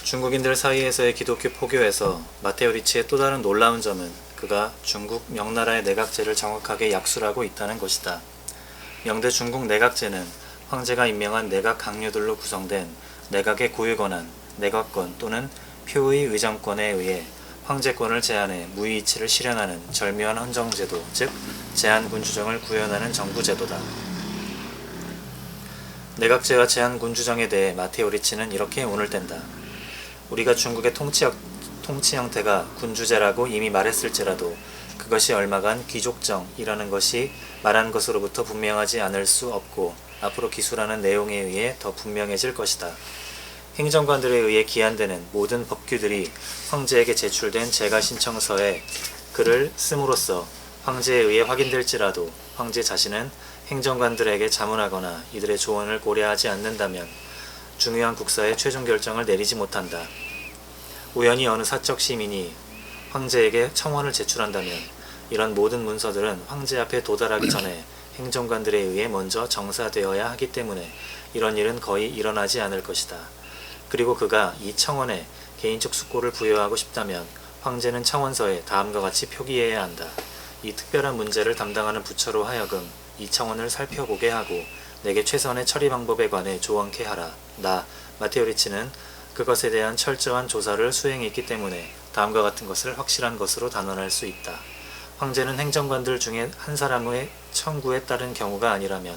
중국인들 사이에서의 기독교 포교에서 마테오 리치의 또 다른 놀라운 점은 그가 중국 명나라의 내각제를 정확하게 약술하고 있다는 것이다. 명대 중국 내각제는 황제가 임명한 내각 강요들로 구성된 내각의 고유권한, 내각권 또는 표의 의정권에 의해 황제권을 제한해 무의이치를 실현하는 절묘한 헌정제도, 즉 제한군주정을 구현하는 정부제도다. 내각제와 제한군주정에 대해 마테오 리치는 이렇게 운을 뗀다. 우리가 중국의 통치 형태가 군주제라고 이미 말했을지라도 그것이 얼마간 귀족정이라는 것이 말한 것으로부터 분명하지 않을 수 없고 앞으로 기술하는 내용에 의해 더 분명해질 것이다. 행정관들에 의해 기한되는 모든 법규들이 황제에게 제출된 제가신청서에 글을 씀으로써 황제에 의해 확인될지라도 황제 자신은 행정관들에게 자문하거나 이들의 조언을 고려하지 않는다면 중요한 국사의 최종 결정을 내리지 못한다. 우연히 어느 사적 시민이 황제에게 청원을 제출한다면 이런 모든 문서들은 황제 앞에 도달하기 전에 행정관들에 의해 먼저 정사되어야 하기 때문에 이런 일은 거의 일어나지 않을 것이다. 그리고 그가 이 청원에 개인적 숙고를 부여하고 싶다면 황제는 청원서에 다음과 같이 표기해야 한다. 이 특별한 문제를 담당하는 부처로 하여금 이 청원을 살펴보게 하고 내게 최선의 처리 방법에 관해 조언케 하라. 나 마테오 리치는 그것에 대한 철저한 조사를 수행했기 때문에 다음과 같은 것을 확실한 것으로 단언할 수 있다. 황제는 행정관들 중에 한 사람의 청구에 따른 경우가 아니라면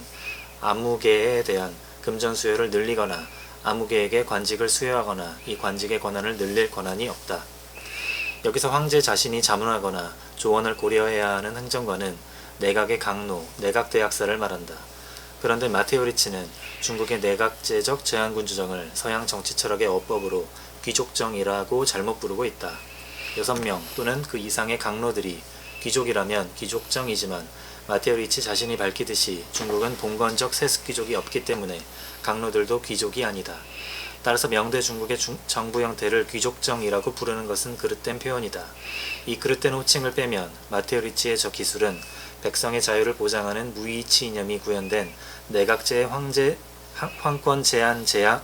아무개에 대한 금전 수요를 늘리거나 아무개에게 관직을 수여하거나 이 관직의 권한을 늘릴 권한이 없다. 여기서 황제 자신이 자문하거나 조언을 고려해야 하는 행정관은 내각의 강로, 내각대학사를 말한다. 그런데 마테오 리치는 중국의 내각제적 제한군주정을 서양 정치철학의 어법으로 귀족정이라고 잘못 부르고 있다. 6명 또는 그 이상의 강로들이 귀족이라면 귀족정이지만 마테오 리치 자신이 밝히듯이 중국은 봉건적 세습귀족이 없기 때문에 강로들도 귀족이 아니다. 따라서 명대 중국의 정부 형태를 귀족정이라고 부르는 것은 그릇된 표현이다. 이 그릇된 호칭을 빼면 마테오 리치의 저 기술은 백성의 자유를 보장하는 무의이치 이념이 구현된 내각제의 황권 제한 제약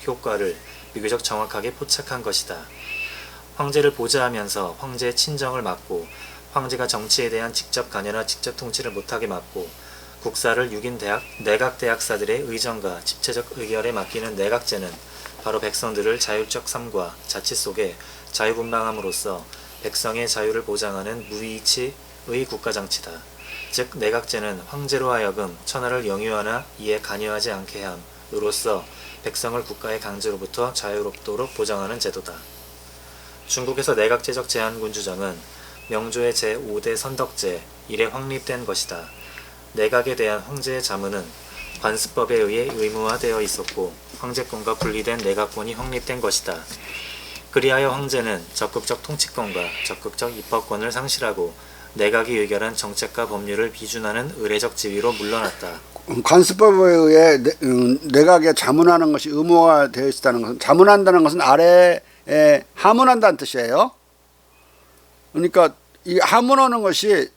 효과를 비교적 정확하게 포착한 것이다. 황제를 보좌하면서 황제의 친정을 막고 황제가 정치에 대한 직접 관여나 직접 통치를 못하게 막고 국사를 6인 내각대학사들의 의정과 집체적 의결에 맡기는 내각제는 바로 백성들을 자율적 삶과 자치 속에 자유분방함으로써 백성의 자유를 보장하는 무의이치의 국가정치다. 즉 내각제는 황제로 하여금 천하를 영유하나 이에 관여하지 않게 함으로써 백성을 국가의 강제로부터 자유롭도록 보장하는 제도다. 중국에서 내각제적 제한군주정은 명조의 제5대 선덕제 이래 확립된 것이다. 내각에 대한 황제의 자문은 관습법에 의해 의무화되어 있었고 황제권과 분리된 내각권이 확립된 것이다. 그리하여 황제는 적극적 통치권과 적극적 입법권을 상실하고 내각이 의결한 정책과 법률을 비준하는 의례적 지위로 물러났다. 관습법에 의해 내각에 자문하는 것이 의무화되어 있다는 것은, 자문한다는 것은 아래에 하문한다는 뜻이에요. 그러니까 이 하문하는 것이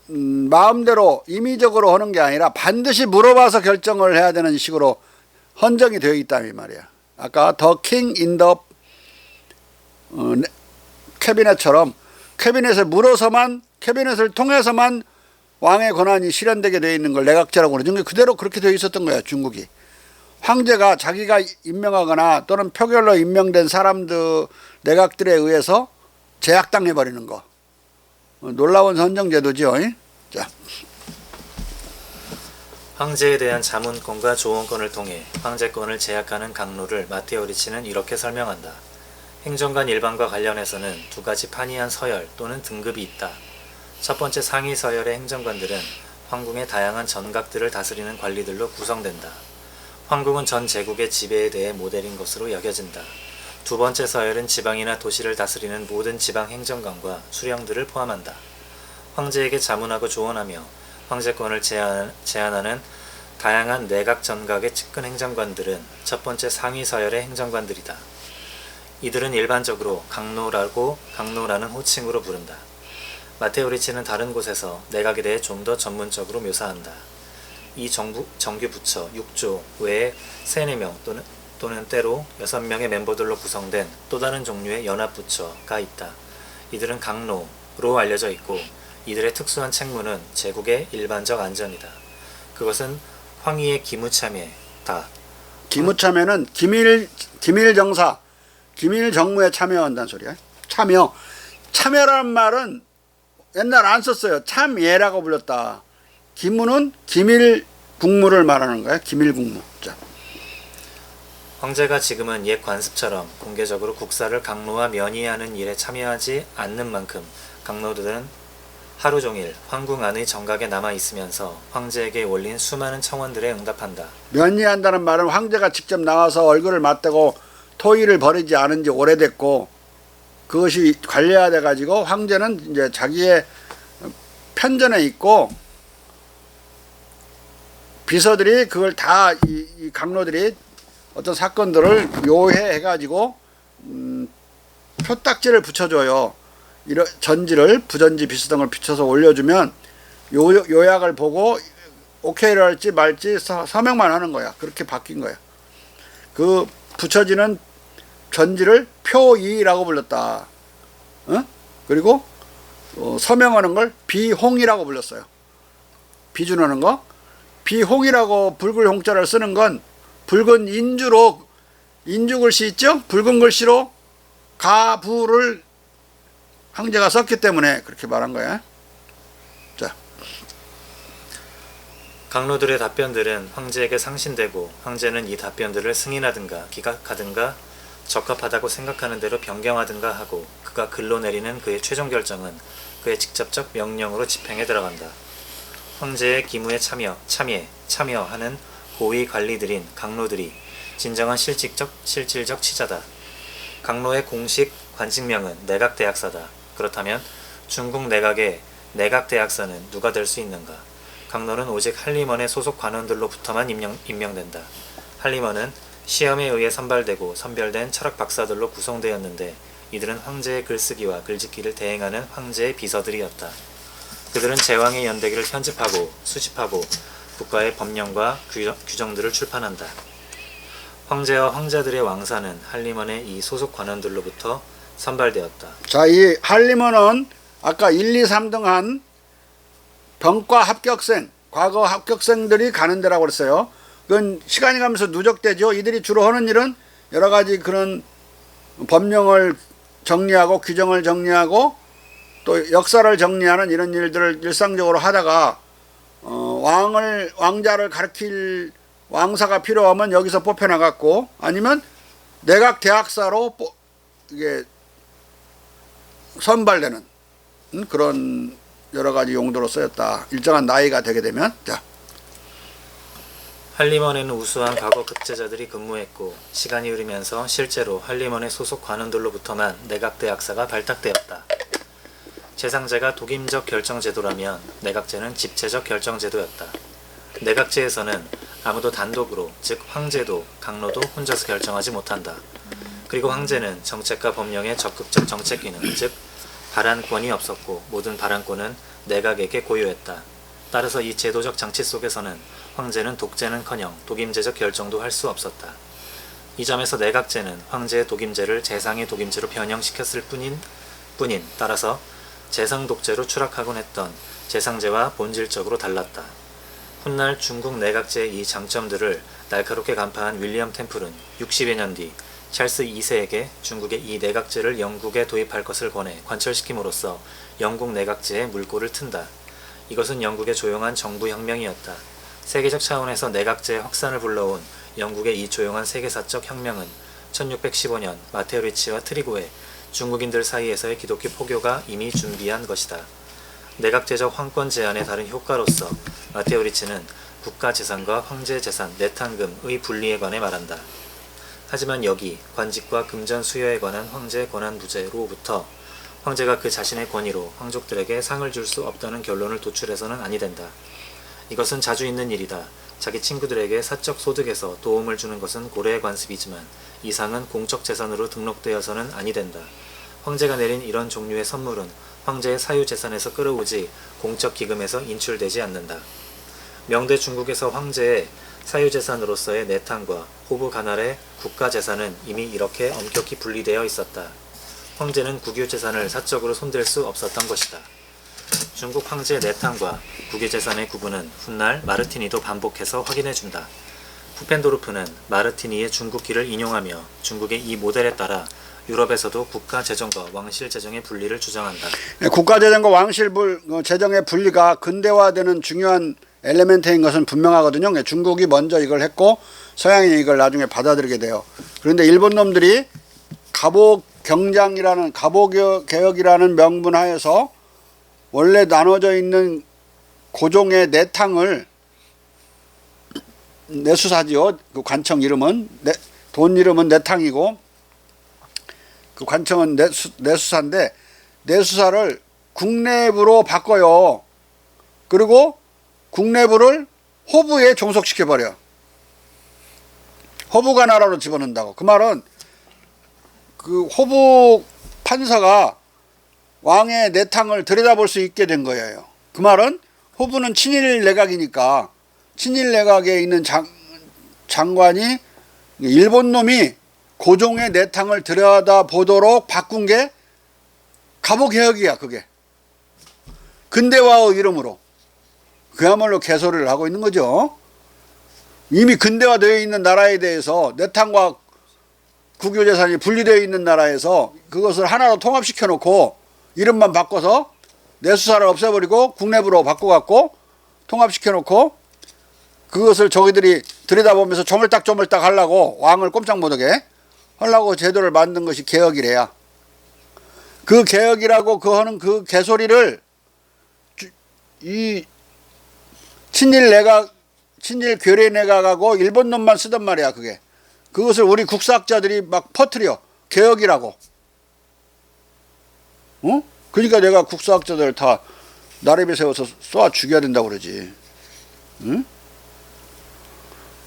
마음대로 임의적으로 하는 게 아니라 반드시 물어봐서 결정을 해야 되는 식으로 헌정이 되어 있다 이 말이야. 아까 더 킹 인 더 캐비넷처럼 캐비넷을 통해서만 왕의 권한이 실현되게 되어 있는 걸 내각제라고 그러죠. 그대로 그렇게 되어 있었던 거야 중국이. 황제가 자기가 임명하거나 또는 표결로 임명된 사람들 내각들에 의해서 제약당해 버리는 거. 놀라운 헌정제도죠. 자. 황제에 대한 자문권과 조언권을 통해 황제권을 제약하는 강로를 마테오 리치는 이렇게 설명한다. 행정관 일반과 관련해서는 두 가지 판이한 서열 또는 등급이 있다. 첫 번째 상위 서열의 행정관들은 황궁의 다양한 전각들을 다스리는 관리들로 구성된다. 황궁은 전 제국의 지배에 대해 모델인 것으로 여겨진다. 두 번째 서열은 지방이나 도시를 다스리는 모든 지방 행정관과 수령들을 포함한다. 황제에게 자문하고 조언하며 황제권을 제한하는 다양한 내각 전각의 측근 행정관들은 첫 번째 상위 서열의 행정관들이다. 이들은 일반적으로 강로라는 호칭으로 부른다. 마테오 리치는 다른 곳에서 내각에 대해 좀 더 전문적으로 묘사한다. 이 정규 부처 6조 외에 3-4명 또는 또는 때로 6명의 멤버들로 구성된 또 다른 종류의 연합부처가 있다. 이들은 강로로 알려져 있고 이들의 특수한 책무는 제국의 일반적 안전이다. 그것은 황희의 기무참여다. 기무참여는 기밀정사, 기밀정무에 참여한다는 소리야. 참여라는 말은 옛날 안 썼어요. 참예라고 불렀다. 기무는 기밀국무를 말하는 거야. 기밀국무. 자. 황제가 지금은 옛 관습처럼 공개적으로 국사를 강로와 면의하는 일에 참여하지 않는 만큼 강로들은 하루 종일 황궁 안의 정각에 남아 있으면서 황제에게 올린 수많은 청원들에 응답한다. 면의한다는 말은 황제가 직접 나와서 얼굴을 맞대고 토의를 벌이지 않은 지 오래됐고 그것이 관리화돼 가지고 황제는 이제 자기의 편전에 있고 비서들이 그걸 다 이 강로들이 어떤 사건들을 요해해 가지고 표딱지를 붙여줘요. 이런 전지를 부전지 비서 등을 붙여서 올려주면 요약을 보고 오케이를 할지 말지 서명만 하는 거야. 그렇게 바뀐 거야. 그 붙여지는 전지를 표의라고 불렀다. 그리고 서명하는 걸 비홍이라고 불렀어요. 비준하는 거. 비홍이라고 붉은 홍자를 쓰는 건 붉은 인주글씨 있죠? 붉은 글씨로 가부를 황제가 썼기 때문에 그렇게 말한 거야. 자. 강로들의 답변들은 황제에게 상신되고 황제는 이 답변들을 승인하든가 기각하든가 적합하다고 생각하는 대로 변경하든가 하고 그가 글로 내리는 그의 최종 결정은 그의 직접적 명령으로 집행에 들어간다. 황제의 기무에 참여하는 고위 관리들인 강로들이 진정한 실질적 치자다. 강로의 공식 관직명은 내각대학사다. 그렇다면 중국 내각의 내각대학사는 누가 될 수 있는가? 강로는 오직 한림원의 소속 관원들로부터만 임명된다. 한림원은 시험에 의해 선발되고 선별된 철학 박사들로 구성되었는데 이들은 황제의 글쓰기와 글짓기를 대행하는 황제의 비서들이었다. 그들은 제왕의 연대기를 편집하고 수집하고 국가의 법령과 규정들을 출판한다. 황제와 황자들의 왕사는 한림원의 이 소속 관원들로부터 선발되었다. 자, 이 한림원은 아까 1, 2, 3등 한 병과 합격생, 과거 합격생들이 가는 데라고 그랬어요. 그건 시간이 가면서 누적되죠. 이들이 주로 하는 일은 여러 가지 그런 법령을 정리하고 규정을 정리하고 또 역사를 정리하는 이런 일들을 일상적으로 하다가 왕자를 가르칠 왕사가 필요하면 여기서 뽑혀나갔고 아니면 내각 대학사로 이게 선발되는 그런 여러 가지 용도로 쓰였다. 일정한 나이가 되게 되면. 자. 한림원에는 우수한 과거 급제자들이 근무했고 시간이 흐르면서 실제로 한림원의 소속 관원들로부터만 내각대학사가 발탁되었다. 재상제가 독임적 결정제도라면 내각제는 집체적 결정제도였다. 내각제에서는 아무도 단독으로, 즉 황제도 강로도 혼자서 결정하지 못한다. 그리고 황제는 정책과 법령의 적극적 정책기능, 즉 발안권이 없었고 모든 발안권은 내각에게 고유했다. 따라서 이 제도적 장치 속에서는 황제는 독재는커녕 독임제적 결정도 할 수 없었다. 이 점에서 내각제는 황제의 독임제를 재상의 독임제로 변형시켰을 뿐인 따라서 재상독제로 추락하곤 했던 재상제와 본질적으로 달랐다. 훗날 중국 내각제의 이 장점들을 날카롭게 간파한 윌리엄 템플은 60여 년 뒤 찰스 2세에게 중국의 이 내각제를 영국에 도입할 것을 권해 관철시킴으로써 영국 내각제의 물꼬를 튼다. 이것은 영국의 조용한 정부혁명이었다. 세계적 차원에서 내각제의 확산을 불러온 영국의 이 조용한 세계사적 혁명은 1615년 마테오 리치와 트리고에 중국인들 사이에서의 기독교 포교가 이미 준비한 것이다. 내각제적 황권 제한의 다른 효과로서 마테오 리치는 국가 재산과 황제 재산 내탕금의 분리에 관해 말한다. 하지만 여기 관직과 금전 수여에 관한 황제의 권한 부재로부터 황제가 그 자신의 권위로 황족들에게 상을 줄 수 없다는 결론을 도출해서는 아니 된다. 이것은 자주 있는 일이다. 자기 친구들에게 사적 소득에서 도움을 주는 것은 고래의 관습이지만 이 상은 공적 재산으로 등록되어서는 아니 된다. 황제가 내린 이런 종류의 선물은 황제의 사유재산에서 끌어오지 공적 기금에서 인출되지 않는다. 명대 중국에서 황제의 사유재산으로서의 내탕과 호부 가날의 국가재산은 이미 이렇게 엄격히 분리되어 있었다. 황제는 국유재산을 사적으로 손댈 수 없었던 것이다. 중국 황제의 내탕과 국유재산의 구분은 훗날 마르티니도 반복해서 확인해준다. 푸펜도르프는 마르티니의 중국기를 인용하며 중국의 이 모델에 따라 유럽에서도 국가재정과 왕실재정의 분리를 주장한다. 국가재정과 왕실 재정의 분리가 근대화되는 중요한 엘리멘트인 것은 분명하거든요. 중국이 먼저 이걸 했고 서양이 이걸 나중에 받아들이게 돼요. 그런데 일본 놈들이 갑오개혁이라는 명분 하에서 원래 나눠져 있는 고종의 내탕을 내수사지요. 그 관청 이름은 돈 이름은 내탕이고 그 관청은 내수사인데 내수사를 국내부로 바꿔요. 그리고 국내부를 호부에 종속시켜버려. 호부가 나라로 집어넣는다고. 그 말은 그 호부 판사가 왕의 내탕을 들여다볼 수 있게 된 거예요. 그 말은 호부는 친일 내각이니까 친일 내각에 있는 장관이 일본 놈이 고종의 내탕을 들여다보도록 바꾼 게 갑오개혁이야. 그게 근대화의 이름으로 그야말로 개소리를 하고 있는 거죠. 이미 근대화되어 있는 나라에 대해서 내탕과 국유재산이 분리되어 있는 나라에서 그것을 하나로 통합시켜 놓고 이름만 바꿔서 내수사를 없애버리고 국내부로 바꿔갖고 통합시켜 놓고 그것을 저기들이 들여다보면서 조물딱조물딱 하려고 왕을 꼼짝 못하게 하려고 제도를 만든 것이 개혁이래야. 그 개혁이라고 하는 그 개소리를 이 친일 괴뢰 내각하고 일본 놈만 쓰단 말이야. 그것을 우리 국사학자들이 막 퍼뜨려 개혁이라고. 어? 그러니까 내가 국사학자들 다 나래비 세워서 쏘아 죽여야 된다고 그러지. 응?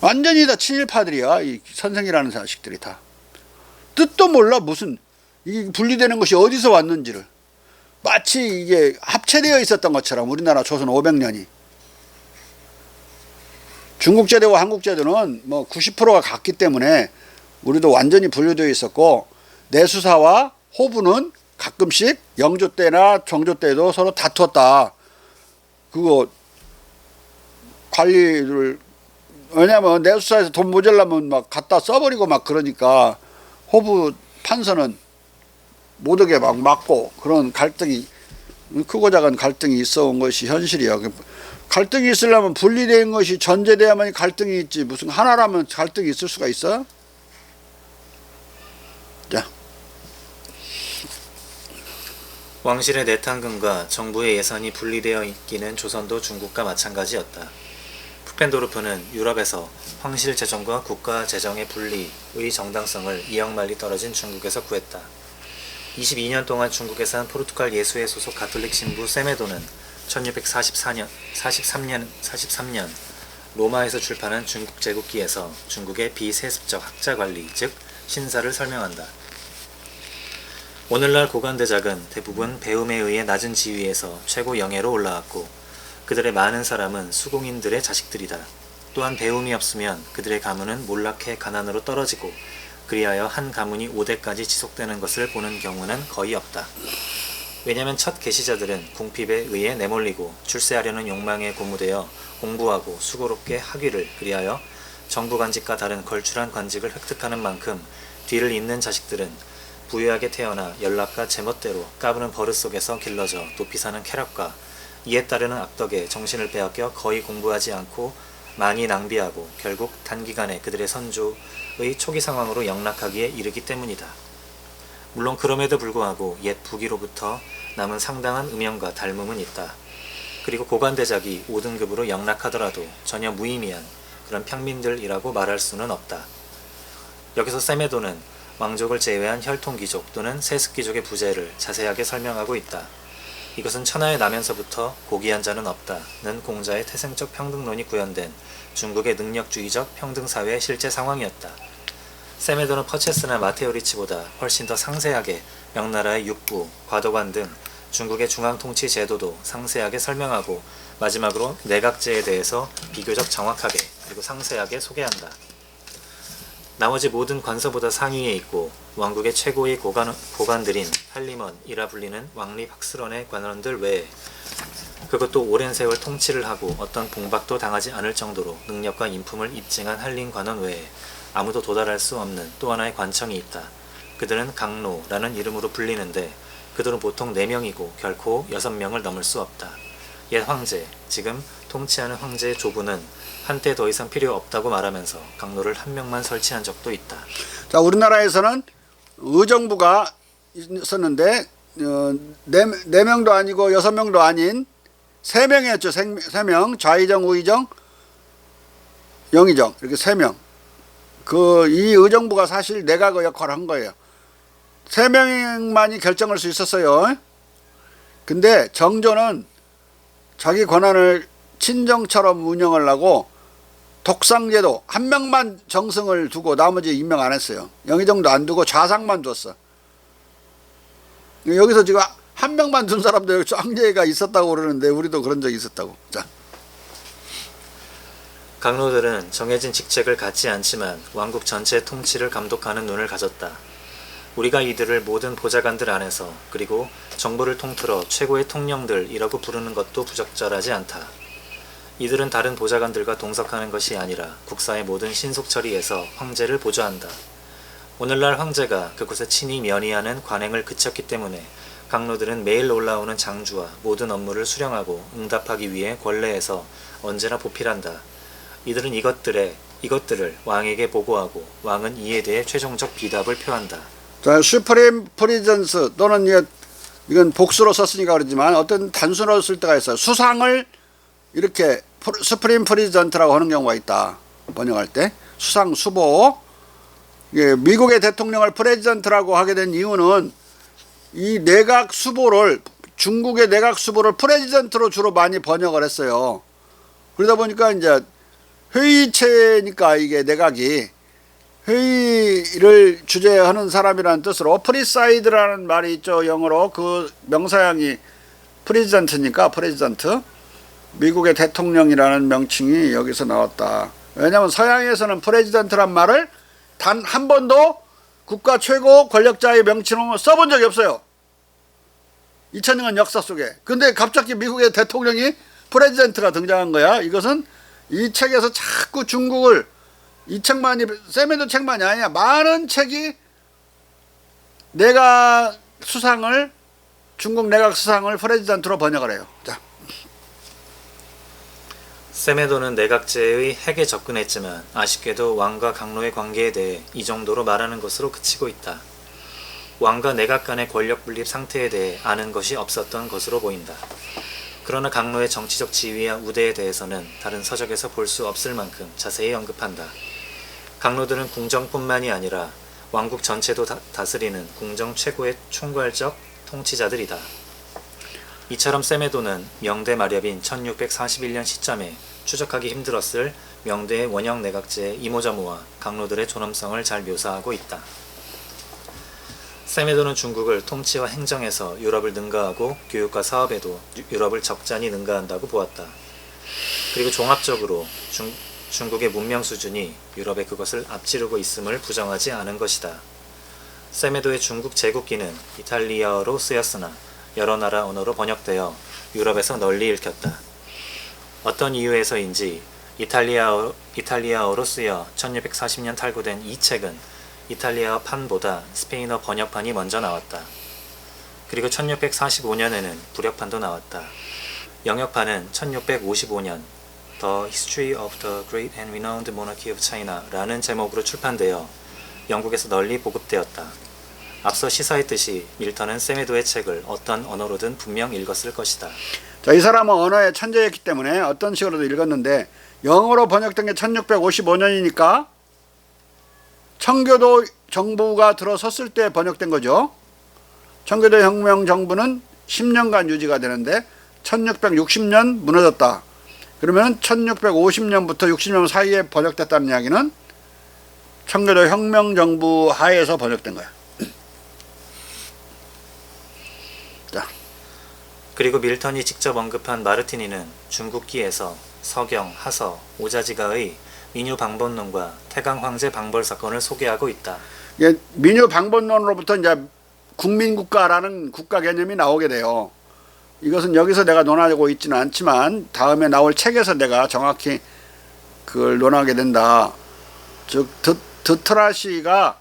완전히 다 친일파들이야. 이 선생이라는 자식들이 다. 뜻도 몰라. 무슨 이게 분리되는 것이 어디서 왔는지를. 마치 이게 합체되어 있었던 것처럼 우리나라 조선 500년이. 중국제도와 한국제도는 뭐 90%가 같기 때문에 우리도 완전히 분류되어 있었고 내수사와 호부는 가끔씩 영조 때나 정조 때도 서로 다투었다. 그거 관리를 왜냐면 내수사에서 돈 모자라면 막 갖다 써버리고 막 그러니까 호부 판서는 못오게 막 막고 그런 갈등이 크고 작은 갈등이 있어 온 것이 현실이야. 갈등이 있으려면 분리된 것이 전제돼야만 갈등이 있지 무슨 하나라면 갈등이 있을 수가 있어? 자. 왕실의 내탕금과 정부의 예산이 분리되어 있기는 조선도 중국과 마찬가지였다. 푸펜도르프는 유럽에서 황실 재정과 국가 재정의 분리의 정당성을 이역만리 떨어진 중국에서 구했다. 22년 동안 중국에 산 포르투갈 예수회 소속 가톨릭 신부 세메도는 1643년 로마에서 출판한 중국 제국기에서 중국의 비세습적 학자 관리, 즉 신사를 설명한다. 오늘날 고관대작은 대부분 배움에 의해 낮은 지위에서 최고 영예로 올라왔고 그들의 많은 사람은 수공인들의 자식들이다. 또한 배움이 없으면 그들의 가문은 몰락해 가난으로 떨어지고 그리하여 한 가문이 5대까지 지속되는 것을 보는 경우는 거의 없다. 왜냐하면 첫 계시자들은 궁핍에 의해 내몰리고 출세하려는 욕망에 고무되어 공부하고 수고롭게 학위를 그리하여 정부 관직과 다른 걸출한 관직을 획득하는 만큼 뒤를 잇는 자식들은 부유하게 태어나 연락과 제멋대로 까부는 버릇 속에서 길러져 높이 사는 쾌락과 이에 따르는 악덕에 정신을 빼앗겨 거의 공부하지 않고 많이 낭비하고 결국 단기간에 그들의 선조의 초기 상황으로 영락하기에 이르기 때문이다. 물론 그럼에도 불구하고 옛 부기로부터 남은 상당한 음영과 닮음은 있다. 그리고 고관대작이 5등급으로 영락하더라도 전혀 무의미한 그런 평민들이라고 말할 수는 없다. 여기서 세메도는 왕족을 제외한 혈통귀족 또는 세습귀족의 부재를 자세하게 설명하고 있다. 이것은 천하에 나면서부터 고귀한 자는 없다는 공자의 태생적 평등론이 구현된 중국의 능력주의적 평등사회의 실제 상황이었다. 세메도는 퍼체스나 마테오 리치보다 훨씬 더 상세하게 명나라의 육부, 과도관 등 중국의 중앙통치 제도도 상세하게 설명하고 마지막으로 내각제에 대해서 비교적 정확하게 그리고 상세하게 소개한다. 나머지 모든 관서보다 상위에 있고 왕국의 최고의 고관들인 할리먼이라 불리는 왕립학술원의 관원들 외에, 그것도 오랜 세월 통치를 하고 어떤 봉박도 당하지 않을 정도로 능력과 인품을 입증한 한림 관원 외에 아무도 도달할 수 없는 또 하나의 관청이 있다. 그들은 강노라는 이름으로 불리는데 그들은 보통 4명이고 결코 6명을 넘을 수 없다. 옛 황제, 지금 통치하는 황제의 조부는 한때 더 이상 필요 없다고 말하면서 강노를 1명만 설치한 적도 있다. 자, 우리나라에서는 의정부가 있었는데 4명도 아니고 6명도 아닌 3명이었죠. 3명. 좌의정, 우의정, 영의정. 이렇게 3명. 이 의정부가 사실 내각의 역할을 한 거예요. 3명만이 결정할 수 있었어요. 근데 정조는 자기 권한을 친정처럼 운영을 하고 독상제도 1명만 정승을 두고 나머지 임명 안 했어요. 영의정도 안 두고 좌상만 뒀어. 여기서 지금 1명만 둔 사람도 여기 황제가 있었다고 그러는데 우리도 그런 적이 있었다고. 자. 강노들은 정해진 직책을 갖지 않지만 왕국 전체 통치를 감독하는 눈을 가졌다. 우리가 이들을 모든 보좌관들 안에서 그리고 정부를 통틀어 최고의 통령들이라고 부르는 것도 부적절하지 않다. 이들은 다른 보좌관들과 동석하는 것이 아니라 국사의 모든 신속 처리에서 황제를 보좌한다. 오늘날 황제가 그곳에 친히 면의하는 관행을 그쳤기 때문에 강노들은 매일 올라오는 장주와 모든 업무를 수령하고 응답하기 위해 권례에서 언제나 보필한다. 이들은 이것들을 왕에게 보고하고 왕은 이에 대해 최종적 비답을 표한다. 자, 슈프림 프리전스 또는 이건 복수로 썼으니까 그러지만 어떤 단순으로 쓸 때가 있어요. 수상을 이렇게 슈프림 프리전트라고 하는 경우가 있다. 번역할 때 수상 수보. 미국의 대통령을 프레지던트라고 하게 된 이유는 이 내각 수보를 중국의 내각 수보를 프레지던트로 주로 많이 번역을 했어요. 그러다 보니까 이제 회의체니까 이게 내각이 회의를 주재하는 사람이라는 뜻으로 프리사이드라는 말이 있죠. 영어로 그 명사형이 프레지던트니까 프레지던트. 미국의 대통령이라는 명칭이 여기서 나왔다. 왜냐하면 서양에서는 프레지던트란 말을 단 한 번도 국가 최고 권력자의 명칭으로 써본 적이 없어요. 2000년 역사 속에. 근데 갑자기 미국의 대통령이 프레지던트가 등장한 거야. 이것은 이 책에서 자꾸 중국을 이 책만이 세메도 책만이 아니야. 많은 책이 내각 수상을 중국 내각 수상을 프레지던트로 번역을 해요. 자. 세메도는 내각제의 핵에 접근했지만 아쉽게도 왕과 강노의 관계에 대해 이 정도로 말하는 것으로 그치고 있다. 왕과 내각 간의 권력 분립 상태에 대해 아는 것이 없었던 것으로 보인다. 그러나 강노의 정치적 지위와 우대에 대해서는 다른 서적에서 볼 수 없을 만큼 자세히 언급한다. 강노들은 궁정뿐만이 아니라 왕국 전체도 다스리는 궁정 최고의 총괄적 통치자들이다. 이처럼 세메도는 명대 마렵인 1641년 시점에 추적하기 힘들었을 명대의 원형 내각제의 이모저모와 강노들의 존엄성을 잘 묘사하고 있다. 세메도는 중국을 통치와 행정에서 유럽을 능가하고 교육과 사업에도 유럽을 적잖이 능가한다고 보았다. 그리고 종합적으로 중국의 문명 수준이 유럽에 그것을 앞지르고 있음을 부정하지 않은 것이다. 세메도의 중국 제국기는 이탈리아어로 쓰였으나 여러 나라 언어로 번역되어 유럽에서 널리 읽혔다. 어떤 이유에서인지 이탈리아어로 쓰여 1640년 탈고된 이 책은 이탈리아어 판보다 스페인어 번역판이 먼저 나왔다. 그리고 1645년에는 불역판도 나왔다. 영역판은 1655년 The History of the Great and Renowned Monarchy of China 라는 제목으로 출판되어 영국에서 널리 보급되었다. 앞서 시사했듯이 밀턴은 세메도의 책을 어떤 언어로든 분명 읽었을 것이다. 자, 이 사람은 언어의 천재였기 때문에 어떤 식으로도 읽었는데 영어로 번역된 게 1655년이니까 청교도 정부가 들어섰을 때 번역된 거죠. 청교도 혁명 정부는 10년간 유지가 되는데 1660년 무너졌다. 그러면 1650년부터 60년 사이에 번역됐다는 이야기는 청교도 혁명 정부 하에서 번역된 거야. 자. 그리고 밀턴이 직접 언급한 마르티니는 중국기에서 서경, 하서, 오자지가의 민유 방법론과 태강 황제 방벌 사건을 소개하고 있다. 예, 민유 방법론으로부터 이제 국민국가라는 국가 개념이 나오게 돼요. 이것은 여기서 내가 논하고 있지는 않지만 다음에 나올 책에서 내가 정확히 그걸 논하게 된다. 즉 드트라시가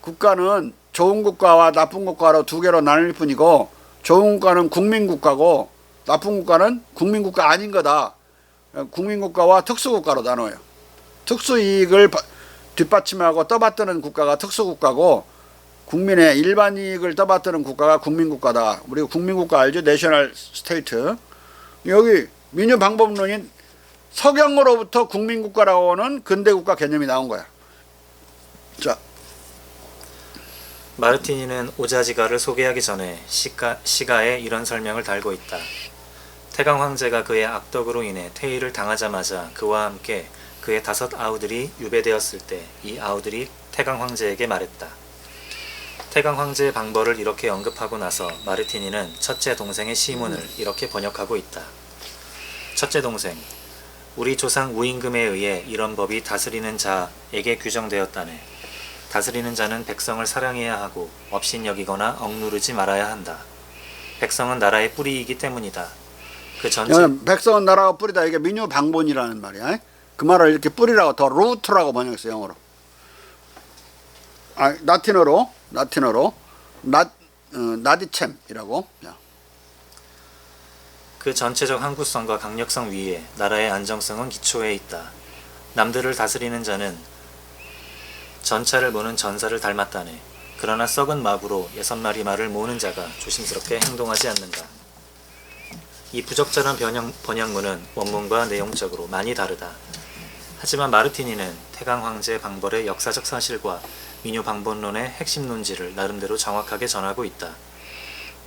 국가는 좋은 국가와 나쁜 국가로 두 개로 나뉠 뿐이고, 좋은 국가는 국민국가고 나쁜 국가는 국민국가 아닌 거다. 국민국가와 특수국가로 나눠요. 특수이익을 뒷받침하고 떠받드는 국가가 특수국가고, 국민의 일반 이익을 떠받드는 국가가 국민국가다. 우리 국민국가 알죠? 내셔널 스테이트. 여기 민유 방법론인 서경으로부터 국민국가라고 하는 근대국가 개념이 나온 거야. 자, 마르티니는 오자지가를 소개하기 전에 시가에 이런 설명을 달고 있다. 태강 황제가 그의 악덕으로 인해 퇴위를 당하자마자 그와 함께 그의 5 아우들이 유배되었을 때 이 아우들이 태강 황제에게 말했다. 태강 황제의 방벌을 이렇게 언급하고 나서 마르티니는 첫째 동생의 시문을 이렇게 번역하고 있다. 첫째 동생, 우리 조상 우임금에 의해 이런 법이 다스리는 자에게 규정되었다네. 다스리는 자는 백성을 사랑해야 하고 업신여기거나 억누르지 말아야 한다. 백성은 나라의 뿌리이기 때문이다. 그 전체 백성은 나라가 뿌리다. 이게 민유 방본이라는 말이야. 그 말을 이렇게 뿌리라고, 더 루트라고 번역했어요, 영어로. 라틴어로 나디챔이라고. 그 전체적 항구성과 강력성 위에 나라의 안정성은 기초에 있다. 남들을 다스리는 자는 전차를 모는 전사를 닮았다네. 그러나 썩은 마구로 6마리 말을 모으는 자가 조심스럽게 행동하지 않는다. 이 부적절한 번역문은 원문과 내용적으로 많이 다르다. 하지만 마르티니는 태강 황제 방벌의 역사적 사실과 민유 방법론의 핵심 논지를 나름대로 정확하게 전하고 있다.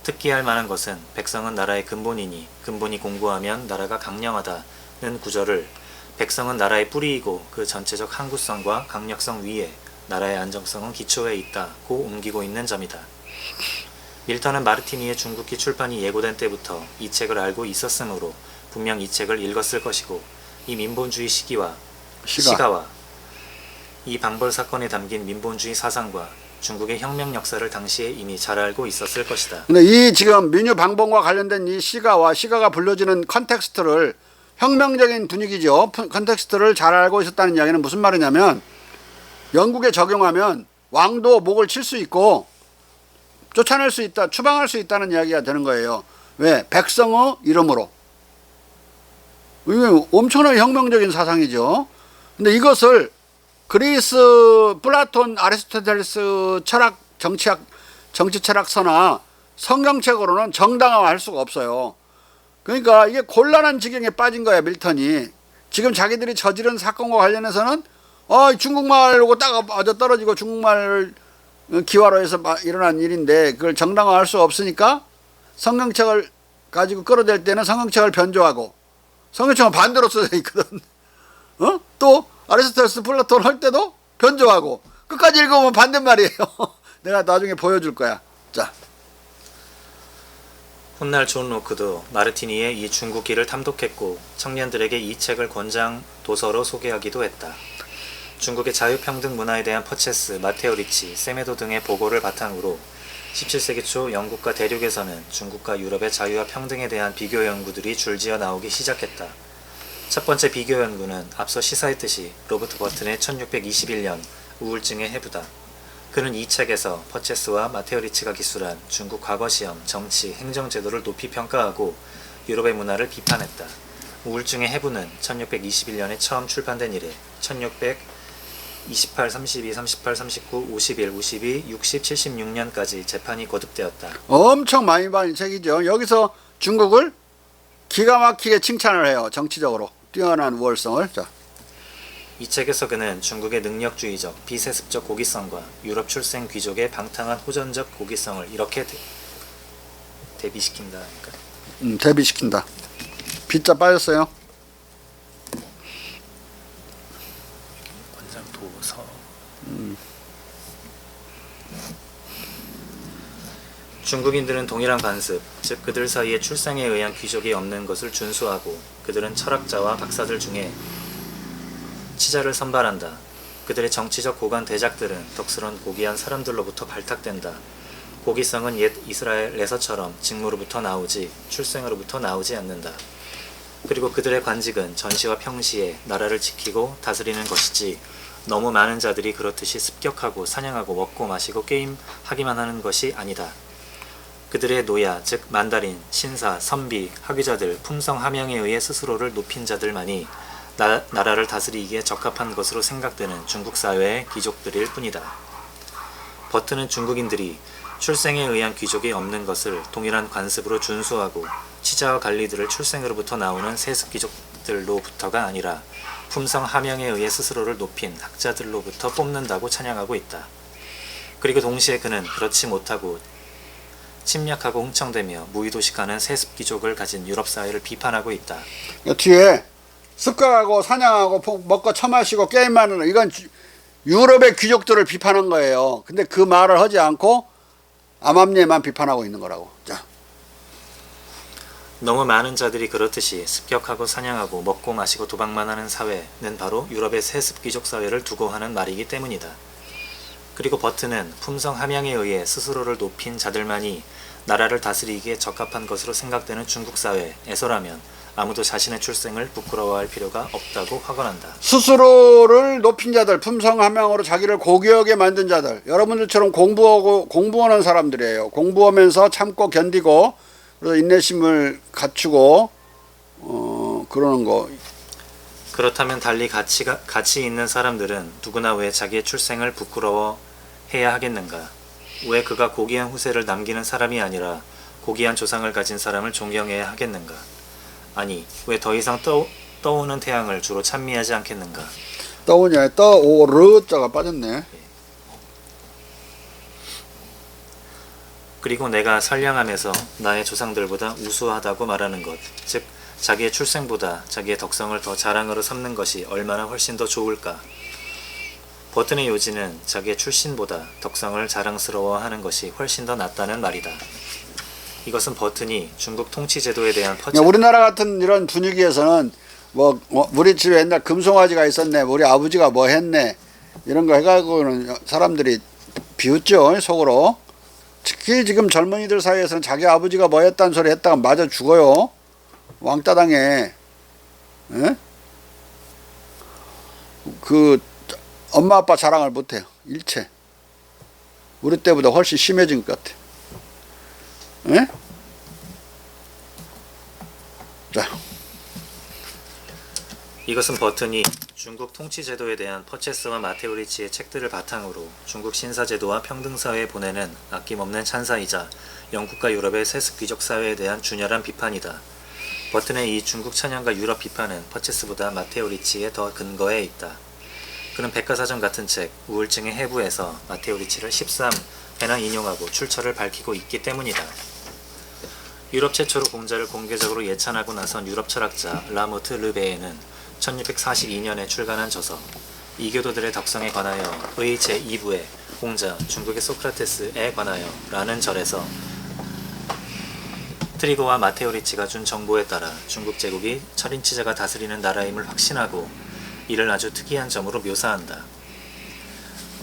특기할 만한 것은 백성은 나라의 근본이니 근본이 공고하면 나라가 강령하다는 구절을 백성은 나라의 뿌리이고 그 전체적 항구성과 강력성 위에 나라의 안정성은 기초에 있다고 옮기고 있는 점이다. 밀턴은 마르티니의 중국기 출판이 예고된 때부터 이 책을 알고 있었으므로 분명 이 책을 읽었을 것이고, 이 민본주의 시가와 이 방벌 사건에 담긴 민본주의 사상과 중국의 혁명 역사를 당시에 이미 잘 알고 있었을 것이다. 근데 이 지금 민유 방법과 관련된 이 시가가 불려지는 컨텍스트를, 혁명적인 분위기죠. 컨텍스트를 잘 알고 있었다는 이야기는 무슨 말이냐면, 영국에 적용하면 왕도 목을 칠 수 있고 쫓아낼 수 있다, 추방할 수 있다는 이야기가 되는 거예요. 왜? 백성의 이름으로. 이게 엄청나게 혁명적인 사상이죠. 근데 이것을 그리스 플라톤, 아리스토텔레스 철학, 정치 철학서나 성경책으로는 정당화할 수가 없어요. 그러니까 이게 곤란한 지경에 빠진 거야, 밀턴이. 지금 자기들이 저지른 사건과 관련해서는 중국말하고 딱 맞아 떨어지고 중국말 기화로 해서 일어난 일인데 그걸 정당화할 수 없으니까 성경책을 가지고 끌어댈 때는 성경책을 변조하고, 성경책은 반대로 써져 있거든. 또 아리스토텔레스, 플라톤 할 때도 변조하고, 끝까지 읽어보면 반대말이에요. 내가 나중에 보여줄 거야. 자, 훗날 존 로크도 마르티니의 이 중국기를 탐독했고 청년들에게 이 책을 권장 도서로 소개하기도 했다. 중국의 자유평등 문화에 대한 퍼체스, 마테오 리치, 세메도 등의 보고를 바탕으로 17세기 초 영국과 대륙에서는 중국과 유럽의 자유와 평등에 대한 비교 연구들이 줄지어 나오기 시작했다. 첫 번째 비교 연구는 앞서 시사했듯이 로버트 버튼의 1621년 우울증의 해부다. 그는 이 책에서 퍼체스와 마테오 리치가 기술한 중국 과거시험, 정치, 행정제도를 높이 평가하고 유럽의 문화를 비판했다. 우울증의 해부는 1621년에 처음 출판된 이래 1628, 32, 38, 39, 51, 52, 60, 76년까지 재판이 거듭되었다. 엄청 많이 받은 책이죠. 여기서 중국을 기가 막히게 칭찬을 해요. 정치적으로 뛰어난 우월성을. 자, 이 책에서 그는 중국의 능력주의적, 비세습적 고기성과 유럽 출생 귀족의 방탕한 호전적 고기성을 이렇게 대비시킨다. 대비시킨다. 빗자 빠졌어요. 권장 도서. 중국인들은 동일한 관습, 즉 그들 사이에 출생에 의한 귀족이 없는 것을 준수하고, 그들은 철학자와 박사들 중에 치자를 선발한다. 그들의 정치적 고관 대작들은 덕스런 고귀한 사람들로부터 발탁된다. 고기성은 옛 이스라엘에서처럼 직무로부터 나오지 출생으로부터 나오지 않는다. 그리고 그들의 관직은 전시와 평시에 나라를 지키고 다스리는 것이지 너무 많은 자들이 그렇듯이 습격하고 사냥하고 먹고 마시고 게임하기만 하는 것이 아니다. 그들의 노야, 즉 만다린, 신사, 선비, 학위자들, 품성 함양에 의해 스스로를 높인 자들만이 나라를 다스리기에 적합한 것으로 생각되는 중국 사회의 귀족들일 뿐이다. 버튼은 중국인들이 출생에 의한 귀족이 없는 것을 동일한 관습으로 준수하고 치자와 관리들을 출생으로부터 나오는 세습 귀족들로부터가 아니라 품성 함양에 의해 스스로를 높인 학자들로부터 뽑는다고 찬양하고 있다. 그리고 동시에 그는 그렇지 못하고 침략하고 흥청대며 무의도식하는 세습 귀족을 가진 유럽 사회를 비판하고 있다. 뒤에 습격하고 사냥하고 먹고 처마시고 게임하는 이건 유럽의 귀족들을 비판한 거예요. 근데 그 말을 하지 않고 암암리에만 비판하고 있는 거라고. 자. 너무 많은 자들이 그렇듯이 습격하고 사냥하고 먹고 마시고 도박만 하는 사회는 바로 유럽의 세습 귀족 사회를 두고 하는 말이기 때문이다. 그리고 버튼은 품성 함양에 의해 스스로를 높인 자들만이 나라를 다스리기에 적합한 것으로 생각되는 중국 사회에서라면 아무도 자신의 출생을 부끄러워할 필요가 없다고 확언한다. 스스로를 높인 자들, 품성함양으로 자기를 고귀하게 만든 자들, 여러분들처럼 공부하는 사람들이에요. 공부하면서 참고 견디고 그래서 인내심을 갖추고 그러는 거. 그렇다면 달리 가치 있는 사람들은 누구나 왜 자기의 출생을 부끄러워해야 하겠는가? 왜 그가 고귀한 후세를 남기는 사람이 아니라 고귀한 조상을 가진 사람을 존경해야 하겠는가? 아니, 왜 더 이상 떠오는 태양을 주로 찬미하지 않겠는가? 떠오냐, 떠오르자가 빠졌네. 그리고 내가 선량하면서 나의 조상들보다 우수하다고 말하는 것, 즉 자기의 출생보다 자기의 덕성을 더 자랑으로 삼는 것이 얼마나 훨씬 더 좋을까? 버튼의 요지는 자기의 출신보다 덕성을 자랑스러워하는 것이 훨씬 더 낫다는 말이다. 이것은 버튼이 중국 통치 제도에 대한 우리나라 같은 이런 분위기에서는 우리 집에 옛날 금송아지가 있었네, 우리 아버지가 뭐 했네 이런 거 해가지고는 사람들이 비웃죠, 속으로. 특히 지금 젊은이들 사이에서는 자기 아버지가 뭐 했다는 소리 했다가 맞아 죽어요. 왕따 당해. 예? 그 엄마 아빠 자랑을 못해요. 일체. 우리 때보다 훨씬 심해진 것 같아. 예? 자. 이것은 버튼이 중국 통치 제도에 대한 퍼체스와 마테오 리치의 책들을 바탕으로 중국 신사제도와 평등사회에 보내는 아낌없는 찬사이자 영국과 유럽의 세습 귀족 사회에 대한 준열한 비판이다. 버튼의 이 중국 찬양과 유럽 비판은 퍼체스보다 마테오 리치에 더 근거해 있다. 그는 백과사전 같은 책 우울증의 해부에서 마테오 리치를 13회나 인용하고 출처를 밝히고 있기 때문이다. 유럽 최초로 공자를 공개적으로 예찬하고 나선 유럽 철학자 라모트 르베에는 1642년에 출간한 저서 이교도들의 덕성에 관하여의 제2부에 공자 중국의 소크라테스에 관하여 라는 절에서 트리고와 마테오 리치가 준 정보에 따라 중국 제국이 철인치자가 다스리는 나라임을 확신하고 이를 아주 특이한 점으로 묘사한다.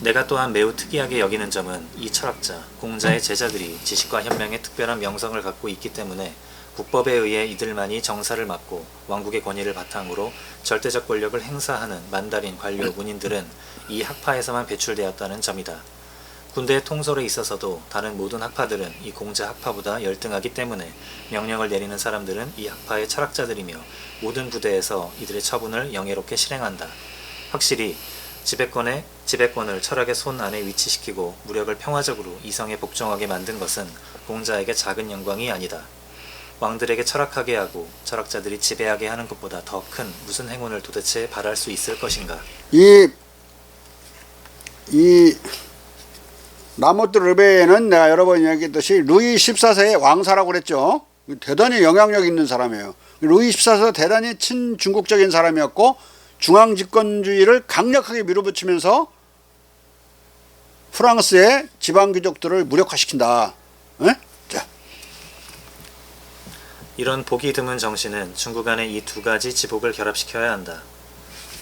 내가 또한 매우 특이하게 여기는 점은 이 철학자, 공자의 제자들이 지식과 현명의 특별한 명성을 갖고 있기 때문에 국법에 의해 이들만이 정사를 맡고 왕국의 권위를 바탕으로 절대적 권력을 행사하는 만다린, 관료, 문인들은 이 학파에서만 배출되었다는 점이다. 군대의 통솔에 있어서도 다른 모든 학파들은 이 공자 학파보다 열등하기 때문에 명령을 내리는 사람들은 이 학파의 철학자들이며 모든 부대에서 이들의 처분을 영예롭게 실행한다. 확실히 지배권을 철학의 손 안에 위치시키고 무력을 평화적으로 이성에 복종하게 만든 것은 공자에게 작은 영광이 아니다. 왕들에게 철학하게 하고 철학자들이 지배하게 하는 것보다 더 큰 무슨 행운을 도대체 바랄 수 있을 것인가? 이 라모트 르베에는 내가 여러 번 이야기했듯이 루이 14세의 왕사라고 그랬죠. 대단히 영향력 있는 사람이에요. 루이 14세가 대단히 친중국적인 사람이었고 중앙집권주의를 강력하게 밀어붙이면서 프랑스의 지방귀족들을 무력화시킨다. 에? 자. 이런 보기 드문 정신은 중국 안에 이 두 가지 지복을 결합시켜야 한다.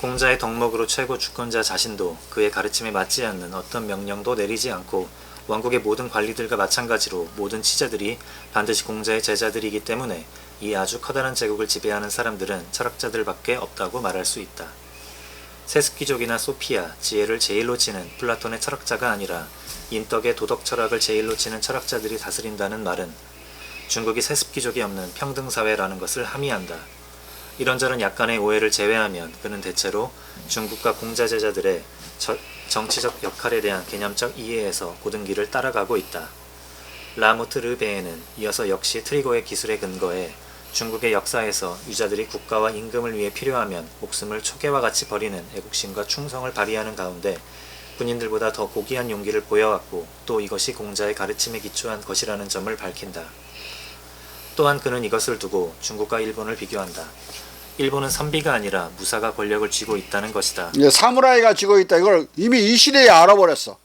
공자의 덕목으로 최고 주권자 자신도 그의 가르침에 맞지 않는 어떤 명령도 내리지 않고 왕국의 모든 관리들과 마찬가지로 모든 치자들이 반드시 공자의 제자들이기 때문에 이 아주 커다란 제국을 지배하는 사람들은 철학자들밖에 없다고 말할 수 있다. 세습귀족이나 소피아, 지혜를 제일로 치는 플라톤의 철학자가 아니라 인덕의 도덕 철학을 제일로 치는 철학자들이 다스린다는 말은 중국이 세습귀족이 없는 평등사회라는 것을 함의한다. 이런저런 약간의 오해를 제외하면 그는 대체로 중국과 공자 제자들의 정치적 역할에 대한 개념적 이해에서 고든 길을 따라가고 있다. 라모트 르베에는 이어서 역시 트리고의 기술에 근거해 중국의 역사에서 유자들이 국가와 임금을 위해 필요하면 목숨을 초계와 같이 버리는 애국심과 충성을 발휘하는 가운데 군인들보다 더 고귀한 용기를 보여왔고 또 이것이 공자의 가르침에 기초한 것이라는 점을 밝힌다. 또한 그는 이것을 두고 중국과 일본을 비교한다. 일본은 선비가 아니라 무사가 권력을 쥐고 있다는 것이다. 이제 사무라이가 쥐고 있다. 이걸 이미 이 시대에 알아버렸어.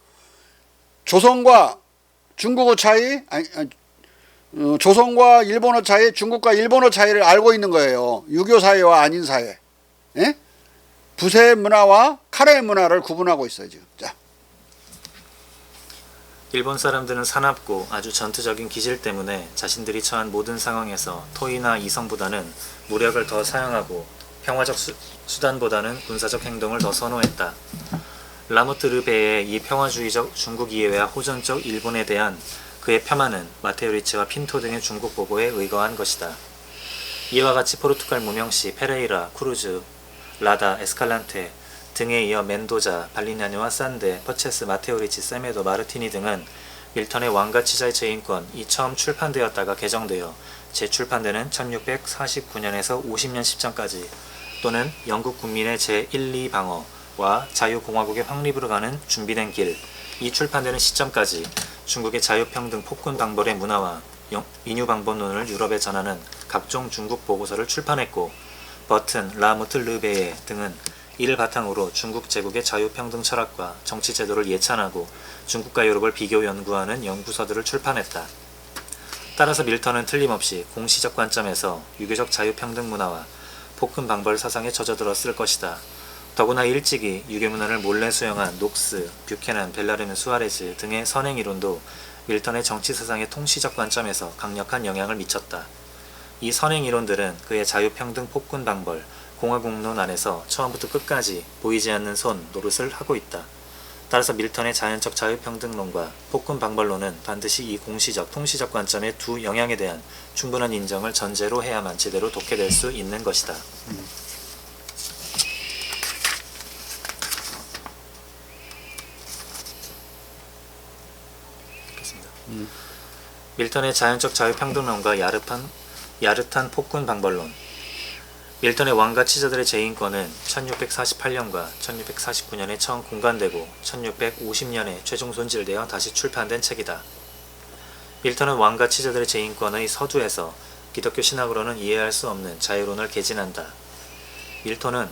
조선과 중국의 차이, 조선과 일본의 차이, 중국과 일본의 차이를 알고 있는 거예요. 유교 사회와 아닌 사회. 예? 부세 문화와 카레 문화를 구분하고 있어요 지금. 자. 일본 사람들은 사납고 아주 전투적인 기질 때문에 자신들이 처한 모든 상황에서 토의나 이성보다는 무력을 더 사용하고 평화적 수단보다는 군사적 행동을 더 선호했다. 라모트 르베의 이 평화주의적 중국 이해와 호전적 일본에 대한 그의 폄하는 마테오 리치와 핀토 등의 중국 보고에 의거한 것이다. 이와 같이 포르투갈 무명시 페레이라, 크루즈, 라다, 에스칼란테 등에 이어 멘도자, 발리냐뇨와 산데, 퍼체스, 마테오 리치, 세메도, 마르티니 등은 밀턴의 왕과 치자의 제인권이 처음 출판되었다가 개정되어 재출판되는 1649년에서 50년 시점까지 또는 영국 국민의 제1, 2방어와 자유공화국의 확립으로 가는 준비된 길, 이 출판되는 시점까지 중국의 자유평등 폭군 방벌의 문화와 인유방법론을 유럽에 전하는 각종 중국 보고서를 출판했고 버튼, 라모트 르베에 등은 이를 바탕으로 중국 제국의 자유평등 철학과 정치제도를 예찬하고 중국과 유럽을 비교 연구하는 연구서들을 출판했다. 따라서 밀턴은 틀림없이 공시적 관점에서 유교적 자유평등 문화와 폭군 방벌 사상에 젖어들었을 것이다. 더구나 일찍이 유교문화를 몰래 수용한 녹스, 뷰케난, 벨라르는 수아레즈 등의 선행이론도 밀턴의 정치사상의 통시적 관점에서 강력한 영향을 미쳤다. 이 선행이론들은 그의 자유평등 폭군 방벌, 공화국론 안에서 처음부터 끝까지 보이지 않는 손 노릇을 하고 있다. 따라서 밀턴의 자연적 자유평등론과 폭군 방벌론은 반드시 이 공시적, 통시적 관점의 두 영향에 대한 충분한 인정을 전제로 해야만 제대로 독해될 수 있는 것이다. 밀턴의 자연적 자유평등론과 야릇한 폭군 방벌론. 밀턴의 왕과 치자들의 제인권은 1648년과 1649년에 처음 공간되고 1650년에 최종 손질되어 다시 출판된 책이다. 밀턴은 왕과 치자들의 제인권의 서두에서 기독교 신학으로는 이해할 수 없는 자유론을 개진한다. 밀턴은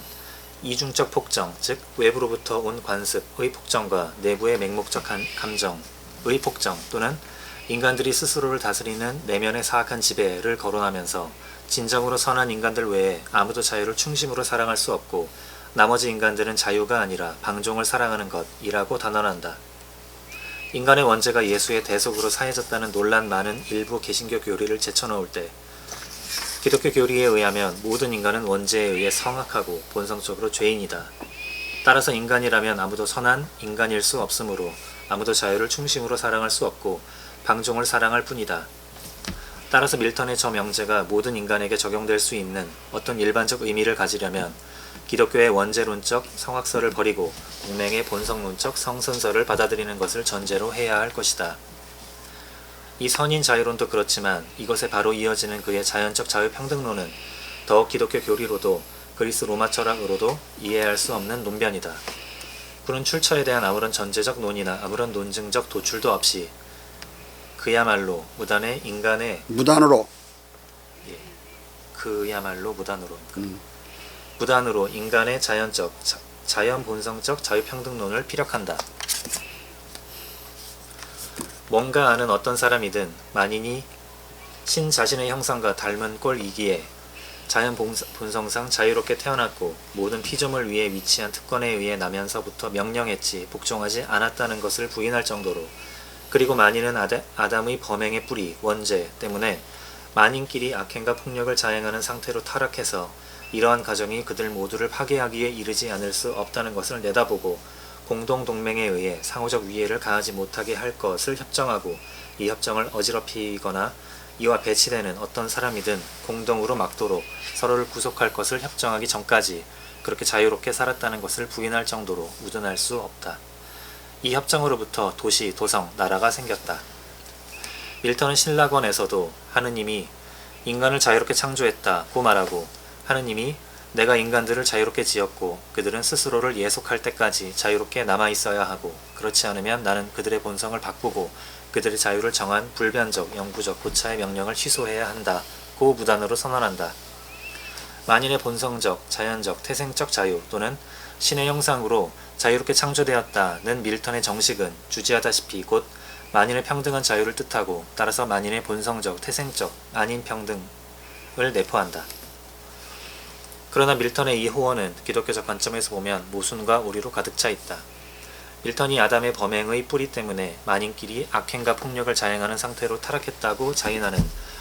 이중적 폭정, 즉 외부로부터 온 관습의 폭정과 내부의 맹목적 감정의 폭정 또는 인간들이 스스로를 다스리는 내면의 사악한 지배를 거론하면서 진정으로 선한 인간들 외에 아무도 자유를 충심으로 사랑할 수 없고 나머지 인간들은 자유가 아니라 방종을 사랑하는 것이라고 단언한다. 인간의 원죄가 예수의 대속으로 사해졌다는 논란 많은 일부 개신교 교리를 제쳐놓을 때 기독교 교리에 의하면 모든 인간은 원죄에 의해 성악하고 본성적으로 죄인이다. 따라서 인간이라면 아무도 선한 인간일 수 없으므로 아무도 자유를 충심으로 사랑할 수 없고 방종을 사랑할 뿐이다. 따라서 밀턴의 저 명제가 모든 인간에게 적용될 수 있는 어떤 일반적 의미를 가지려면 기독교의 원죄론적 성악설을 버리고 공맹의 본성론적 성선설을 받아들이는 것을 전제로 해야 할 것이다. 이 선인 자유론도 그렇지만 이것에 바로 이어지는 그의 자연적 자유평등론은 더욱 기독교 교리로도 그리스 로마 철학으로도 이해할 수 없는 논변이다. 그는 출처에 대한 아무런 전제적 논의나 아무런 논증적 도출도 없이 그야말로 무단으로 무단으로 인간의 자연 본성적 자유평등론을 피력한다. 뭔가 아는 어떤 사람이든 만인이 신 자신의 형상과 닮은 꼴이기에 자연 본성상 자유롭게 태어났고 모든 피조물 위에 위치한 특권에 의해 나면서부터 명령했지 복종하지 않았다는 것을 부인할 정도로, 그리고 만인은 아담의 범행의 뿌리, 원죄 때문에 만인끼리 악행과 폭력을 자행하는 상태로 타락해서 이러한 가정이 그들 모두를 파괴하기에 이르지 않을 수 없다는 것을 내다보고 공동동맹에 의해 상호적 위해를 가하지 못하게 할 것을 협정하고, 이 협정을 어지럽히거나 이와 배치되는 어떤 사람이든 공동으로 막도록 서로를 구속할 것을 협정하기 전까지 그렇게 자유롭게 살았다는 것을 부인할 정도로 우둔할 수 없다. 이 협정으로부터 도시, 도성, 나라가 생겼다. 밀턴은 신라권에서도 하느님이 인간을 자유롭게 창조했다고 말하고, 하느님이 내가 인간들을 자유롭게 지었고 그들은 스스로를 예속할 때까지 자유롭게 남아있어야 하고, 그렇지 않으면 나는 그들의 본성을 바꾸고 그들의 자유를 정한 불변적, 영구적, 고차의 명령을 취소해야 한다고 무단으로 선언한다. 만인의 본성적, 자연적, 태생적 자유 또는 신의 형상으로 자유롭게 창조되었다는 밀턴의 정식은 주지하다시피 곧 만인의 평등한 자유를 뜻하고, 따라서 만인의 본성적, 태생적, 아닌 평등을 내포한다. 그러나 밀턴의 이 호언은 기독교적 관점에서 보면 모순과 오류로 가득 차 있다. 밀턴이 아담의 범행의 뿌리 때문에 만인끼리 악행과 폭력을 자행하는 상태로 타락했다고 자인하는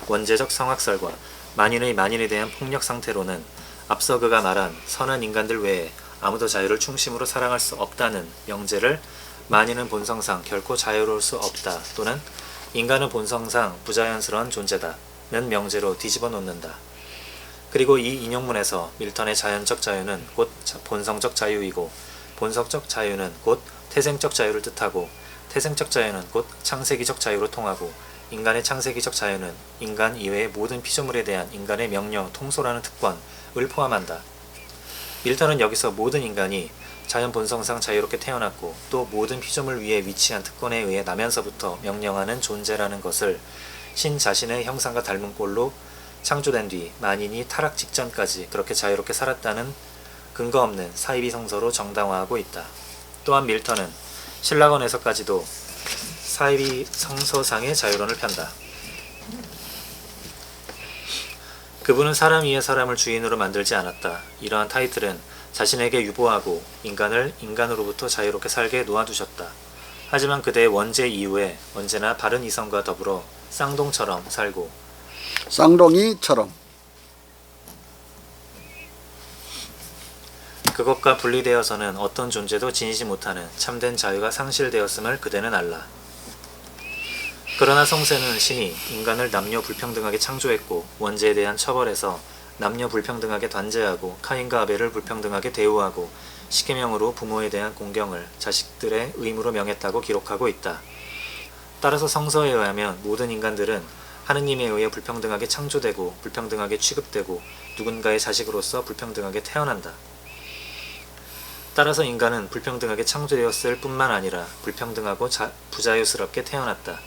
원죄적 성악설과 만인에 대한 폭력 상태로는 앞서 그가 말한 선한 인간들 외에 아무도 자유를 중심으로 사랑할 수 없다는 명제를 만인은 본성상 결코 자유로울 수 없다 또는 인간은 본성상 부자연스러운 존재다는 명제로 뒤집어 놓는다. 그리고 이 인용문에서 밀턴의 자연적 자유는 곧 본성적 자유이고 본성적 자유는 곧 태생적 자유를 뜻하고, 태생적 자유는 곧 창세기적 자유로 통하고, 인간의 창세기적 자유는 인간 이외의 모든 피조물에 대한 인간의 명령, 통솔하는 특권을 포함한다. 밀턴은 여기서 모든 인간이 자연 본성상 자유롭게 태어났고 또 모든 피조물 위에 위치한 특권에 의해 나면서부터 명령하는 존재라는 것을 신 자신의 형상과 닮은 꼴로 창조된 뒤 만인이 타락 직전까지 그렇게 자유롭게 살았다는 근거 없는 사이비 성서로 정당화하고 있다. 또한 밀턴은 신라권에서까지도 사이비 성서상의 자유론을 편다. 그분은 사람 위에 사람을 주인으로 만들지 않았다. 이러한 타이틀은 자신에게 유보하고 인간을 인간으로부터 자유롭게 살게 놓아두셨다. 하지만 그대의 원죄 이후에 언제나 바른 이성과 더불어 쌍동처럼 살고, 쌍둥이처럼 그것과 분리되어서는 어떤 존재도 지니지 못하는 참된 자유가 상실되었음을 그대는 알라. 그러나 성세는 신이 인간을 남녀 불평등하게 창조했고 원죄에 대한 처벌에서 남녀 불평등하게 단죄하고 카인과 아벨을 불평등하게 대우하고 십계명으로 부모에 대한 공경을 자식들의 의무로 명했다고 기록하고 있다. 따라서 성서에 의하면 모든 인간들은 하느님에 의해 불평등하게 창조되고 불평등하게 취급되고 누군가의 자식으로서 불평등하게 태어난다. 따라서 인간은 불평등하게 창조되었을 뿐만 아니라 불평등하고 부자유스럽게 태어났다.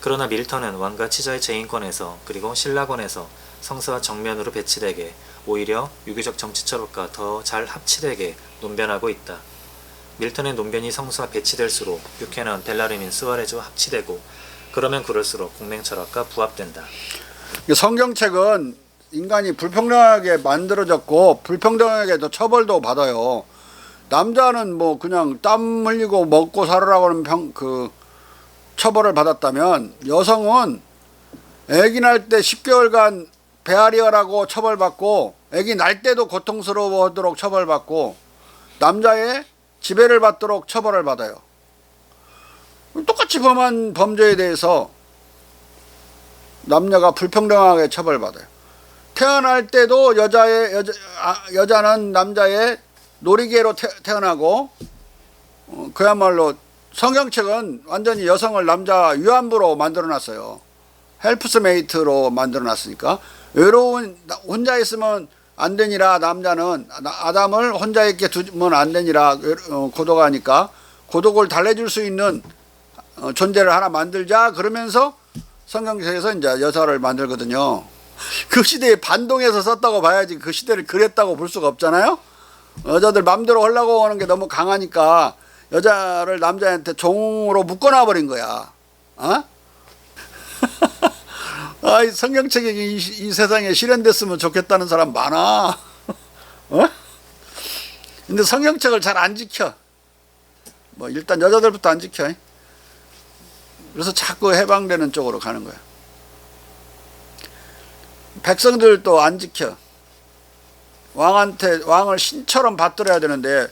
그러나 밀턴은 왕과 치자의 제인권에서 그리고 신라권에서 성서와 정면으로 배치되게, 오히려 유교적 정치철학과 더 잘 합치되게 논변하고 있다. 밀턴의 논변이 성서와 배치될수록 뷰캐넌, 벨라르민, 스와레즈와 합치되고, 그러면 그럴수록 공맹철학과 부합된다. 성경책은 인간이 불평등하게 만들어졌고 불평등하게도 처벌도 받아요. 남자는 뭐 그냥 땀 흘리고 먹고 살으라고 하는 처벌을 받았다면, 여성은 아기 날 때 10개월간 배앓이하라고 처벌받고 아기 날 때도 고통스러워하도록 처벌받고 남자의 지배를 받도록 처벌을 받아요. 똑같이 범한 범죄에 대해서 남녀가 불평등하게 처벌받아요. 태어날 때도 여자는 남자의 놀이개로 태어나고, 그야말로 성경책은 완전히 여성을 남자 위안부로 만들어놨어요. 헬프스메이트로 만들어놨으니까 혼자 있으면 안 되니라. 남자는 아담을 혼자 있게 두면 안 되니라. 고독하니까 고독을 달래줄 수 있는 존재를 하나 만들자. 그러면서 성경책에서 이제 여자를 만들거든요. 그 시대에 반동해서 썼다고 봐야지 그 시대를 그랬다고 볼 수가 없잖아요. 여자들 맘대로 하려고 하는 게 너무 강하니까 여자를 남자한테 종으로 묶어놔 버린 거야. 어? 아이 성경책이 이 세상에 실현됐으면 좋겠다는 사람 많아. 어? 근데 성경책을 잘 안 지켜. 뭐 일단 여자들부터 안 지켜. 그래서 자꾸 해방되는 쪽으로 가는 거야. 백성들도 안 지켜. 왕을 신처럼 받들어야 되는데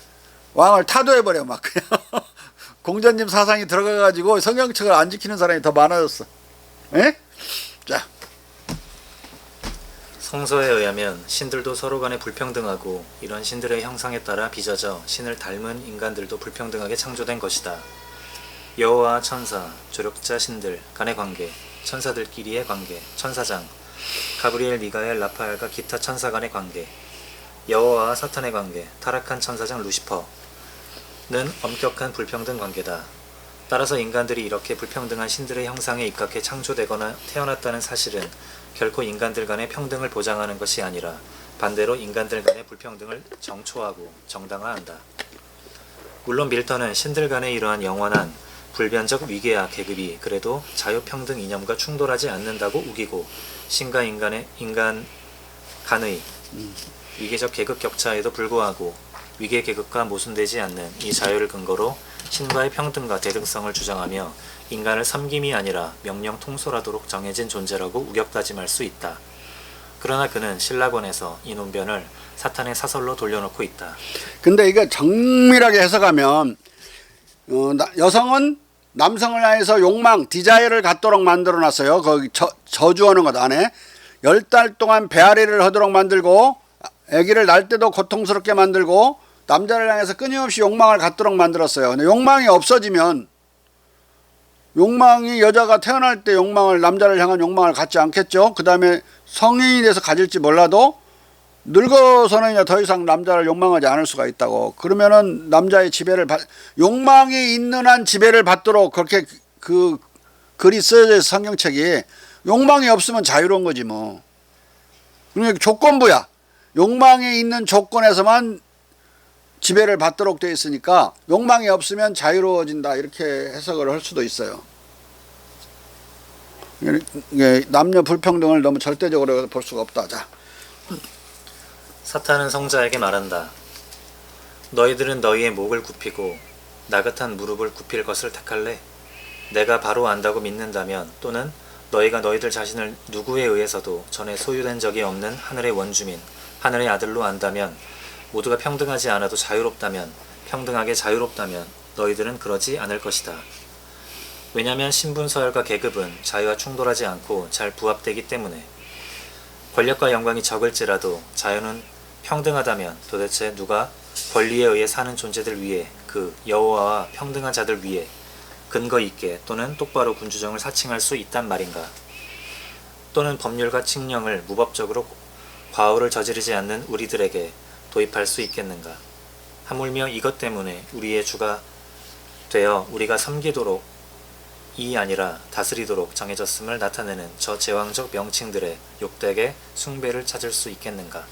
왕을 타도해버려 막 그냥. 공자님 사상이 들어가가지고 성경책을 안 지키는 사람이 더 많아졌어. 에? 자, 성서에 의하면 신들도 서로 간에 불평등하고 이런 신들의 형상에 따라 빚어져 신을 닮은 인간들도 불평등하게 창조된 것이다. 여호와 천사, 조력자 신들 간의 관계, 천사들끼리의 관계, 천사장, 가브리엘, 미가엘, 라파엘과 기타 천사 간의 관계, 여호와와 사탄의 관계, 타락한 천사장 루시퍼는 엄격한 불평등 관계다. 따라서 인간들이 이렇게 불평등한 신들의 형상에 입각해 창조되거나 태어났다는 사실은 결코 인간들 간의 평등을 보장하는 것이 아니라 반대로 인간들 간의 불평등을 정초하고 정당화한다. 물론 밀턴은 신들 간의 이러한 영원한 불변적 위계와 계급이 그래도 자유평등 이념과 충돌하지 않는다고 우기고 신과 인간 간의 위계적 계급 격차에도 불구하고 위계 계급과 모순되지 않는 이 자유를 근거로 신과의 평등과 대등성을 주장하며 인간을 섬김이 아니라 명령 통솔하도록 정해진 존재라고 우격다짐할 수 있다. 그러나 그는 신라권에서 이 논변을 사탄의 사설로 돌려놓고 있다. 근데 이게 정밀하게 해석하면 여성은 남성을 향해서 욕망, 디자이어를 갖도록 만들어놨어요. 거기 저주하는 것 안에 10달 동안 배앓이를 하도록 만들고 아기를 낳을 때도 고통스럽게 만들고 남자를 향해서 끊임없이 욕망을 갖도록 만들었어요. 근데 욕망이 없어지면 욕망이 여자가 태어날 때 욕망을 남자를 향한 욕망을 갖지 않겠죠. 그 다음에 성인이 돼서 가질지 몰라도 늙어서는 이제 더 이상 남자를 욕망하지 않을 수가 있다고. 그러면은 남자의 지배를 욕망이 있는 한 지배를 받도록 그렇게 그 글이 쓰여져 있어. 성경책이. 욕망이 없으면 자유로운 거지 뭐. 그러니까 조건부야. 욕망이 있는 조건에서만 지배를 받도록 되어 있으니까 욕망이 없으면 자유로워진다 이렇게 해석을 할 수도 있어요. 남녀 불평등을 너무 절대적으로 볼 수가 없다. 자, 사탄은 성자에게 말한다. 너희들은 너희의 목을 굽히고 나긋한 무릎을 굽힐 것을 택할래? 내가 바로 안다고 믿는다면 또는 너희가 너희들 자신을 누구에 의해서도 전에 소유된 적이 없는 하늘의 원주민, 하늘의 아들로 안다면 모두가 평등하지 않아도 자유롭다면, 평등하게 자유롭다면 너희들은 그러지 않을 것이다. 왜냐하면 신분서열과 계급은 자유와 충돌하지 않고 잘 부합되기 때문에. 권력과 영광이 적을지라도 자유는 평등하다면 도대체 누가 권리에 의해 사는 존재들 위에, 그 여호와와 평등한 자들 위에 근거 있게 또는 똑바로 군주정을 사칭할 수 있단 말인가? 또는 법률과 칙령을 무법적으로 과오를 저지르지 않는 우리들에게 도입할 수 있겠는가? 하물며 이것 때문에 우리의 주가 되어 우리가 섬기도록 이 아니라 다스리도록 정해졌음을 나타내는 저 제왕적 명칭들의 욕되게 숭배를 찾을 수 있겠는가?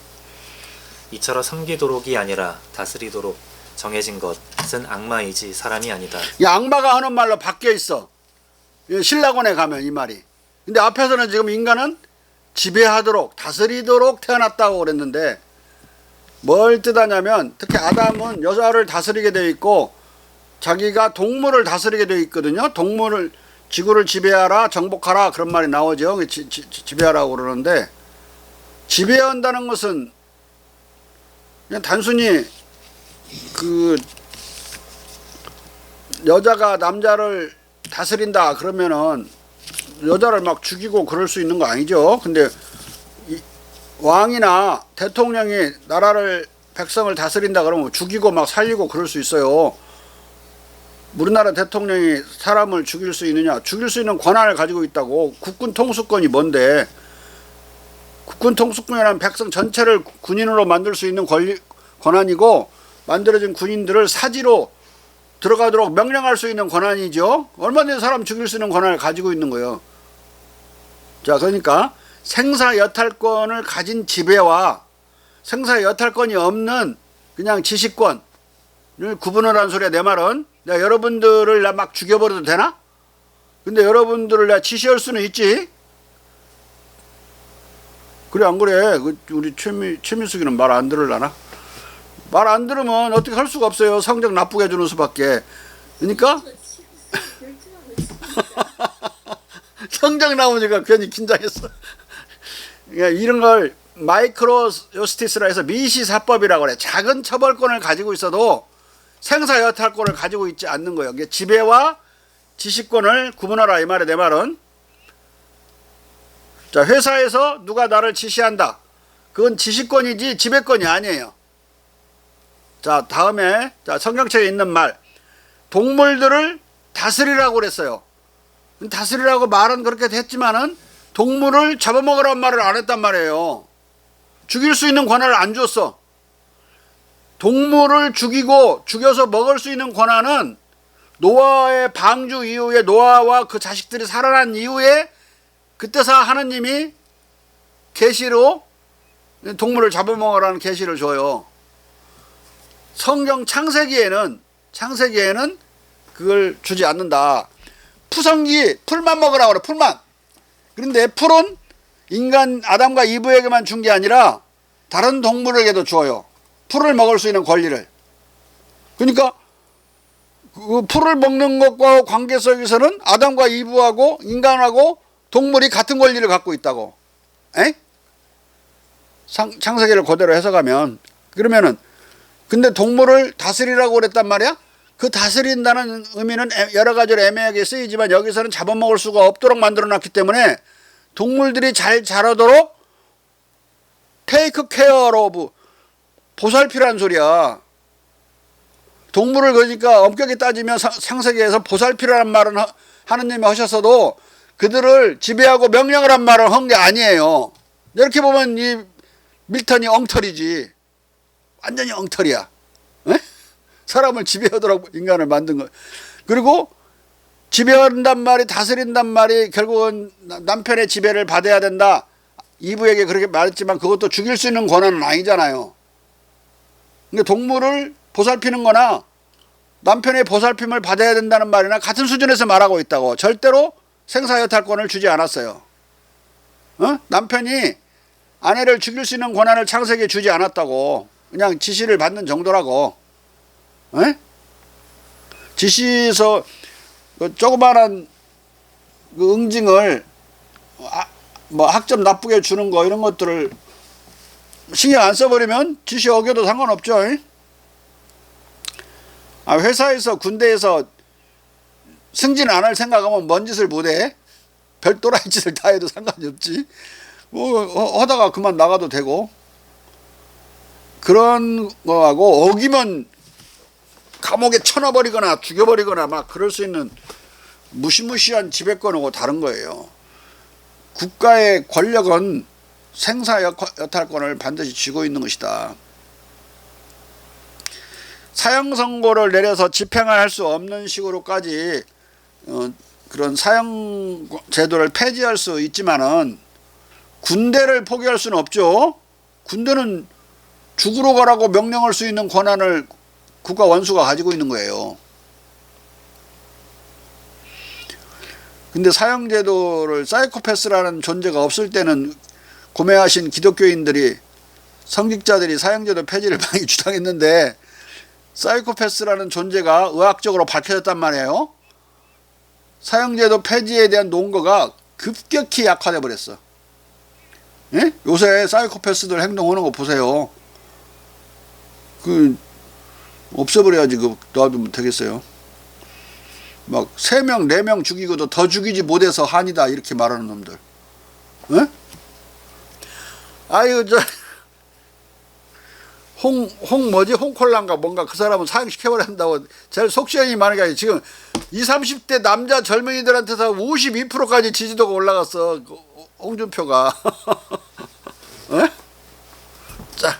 이처럼 섬기도록이 아니라 다스리도록 정해진 것은 악마이지 사람이 아니다. 이 악마가 하는 말로 바뀌어 있어. 신라권에 가면 이 말이. 근데 앞에서는 지금 인간은 지배하도록 다스리도록 태어났다고 그랬는데 뭘 뜻하냐면 특히 아담은 여자를 다스리게 되어 있고 자기가 동물을 다스리게 되어 있거든요. 동물을 지구를 지배하라 정복하라 그런 말이 나오죠. 지배하라고 그러는데 지배한다는 것은 그냥 단순히 그 여자가 남자를 다스린다 그러면은 여자를 막 죽이고 그럴 수 있는 거 아니죠. 근데 왕이나 대통령이 나라를 백성을 다스린다 그러면 죽이고 막 살리고 그럴 수 있어요. 우리나라 대통령이 사람을 죽일 수 있느냐? 죽일 수 있는 권한을 가지고 있다고. 국군 통수권이 뭔데? 국군 통수권이라는 백성 전체를 군인으로 만들 수 있는 권한이고 만들어진 군인들을 사지로 들어가도록 명령할 수 있는 권한이죠. 얼마든지 사람 죽일 수 있는 권한을 가지고 있는 거예요. 자, 그러니까 생사여탈권을 가진 지배와 생사여탈권이 없는 그냥 지시권을 구분을 한 소리야. 내 말은 내가 여러분들을 막 죽여버려도 되나? 근데 여러분들을 내가 지시할 수는 있지. 그래 안 그래? 우리 최민숙이는 말 안 들으려나? 말 안 들으면 어떻게 할 수가 없어요. 성적 나쁘게 해주는 수밖에. 그러니까 성적 나오니까 괜히 긴장했어. 그러니까 이런 걸 마이크로 저스티스라 해서 미시사법이라고 그래. 작은 처벌권을 가지고 있어도 생사여탈권을 가지고 있지 않는 거예요. 이게 지배와 지시권을 구분하라 이 말이야. 내 말은. 자, 회사에서 누가 나를 지시한다. 그건 지시권이지 지배권이 아니에요. 자, 다음에 자, 성경책에 있는 말. 동물들을 다스리라고 그랬어요. 다스리라고 말은 그렇게 했지만은 동물을 잡아먹으라는 말을 안 했단 말이에요. 죽일 수 있는 권한을 안 줬어. 동물을 죽여서 먹을 수 있는 권한은 노아의 방주 이후에 노아와 그 자식들이 살아난 이후에 그때서 하느님이 계시로 동물을 잡아먹으라는 계시를 줘요. 성경 창세기에는 그걸 주지 않는다. 푸성기 풀만 먹으라고 그래. 풀만. 그런데 풀은 인간 아담과 이브에게만 준 게 아니라 다른 동물에게도 줘요. 풀을 먹을 수 있는 권리를. 그러니까 그 풀을 먹는 것과 관계 속에서는 아담과 이브하고 인간하고 동물이 같은 권리를 갖고 있다고. 에? 창세기를 그대로 해석하면. 그러면은 근데 동물을 다스리라고 그랬단 말이야? 그 다스린다는 의미는 여러 가지로 애매하게 쓰이지만 여기서는 잡아먹을 수가 없도록 만들어 놨기 때문에 동물들이 잘 자라도록 take care of 보살피라는 소리야. 동물을 그러니까 엄격히 따지면 창세기에서 보살피라는 말은 하느님이 하셨어도 그들을 지배하고 명령을 한 말을 한 게 아니에요. 이렇게 보면 이 밀턴이 엉터리지. 완전히 엉터리야. 에? 사람을 지배하도록 인간을 만든 거. 그리고 지배한단 말이 다스린단 말이 결국은 남편의 지배를 받아야 된다. 이브에게 그렇게 말했지만 그것도 죽일 수 있는 권한은 아니잖아요. 그러니까 동물을 보살피는 거나 남편의 보살핌을 받아야 된다는 말이나 같은 수준에서 말하고 있다고. 절대로 생사여탈권을 주지 않았어요. 남편이 아내를 죽일 수 있는 권한을 창세기에 주지 않았다고. 그냥 지시를 받는 정도라고. 지시에서 그 조그마한 그 응징을 뭐 학점 나쁘게 주는 거 이런 것들을 신경 안 써버리면 지시 어겨도 상관없죠. 회사에서 군대에서 승진 안 할 생각하면 뭔 짓을 못해? 별 또라이 짓을 다 해도 상관이 없지. 뭐 하다가 그만 나가도 되고. 그런 거하고 어기면 감옥에 쳐넣어버리거나 죽여버리거나 막 그럴 수 있는 무시무시한 지배권하고 다른 거예요. 국가의 권력은 생사여탈권을 반드시 쥐고 있는 것이다. 사형 선고를 내려서 집행을 할 수 없는 식으로까지 그런 사형 제도를 폐지할 수 있지만은 군대를 포기할 수는 없죠. 군대는 죽으러 가라고 명령할 수 있는 권한을 국가 원수가 가지고 있는 거예요. 근데 사형제도를 사이코패스라는 존재가 없을 때는 고매하신 기독교인들이 성직자들이 사형제도 폐지를 많이 주장했는데 사이코패스라는 존재가 의학적으로 밝혀졌단 말이에요. 사형제도 폐지에 대한 논거가 급격히 약화돼 버렸어. 예? 요새 사이코패스들 행동하는 거 보세요. 그 없애버려야지. 그 놔두면 되겠어요. 막 3명 4명 죽이고도 더 죽이지 못해서 한이다 이렇게 말하는 놈들. 예? 아유 홍콜란가 뭔가 그 사람은 사형시켜버려야 한다고 제일 속시원이 많은 게 아니라 지금 20, 30대 남자 젊은이들한테서 52%까지 지지도가 올라갔어. 홍준표가. 에? 자.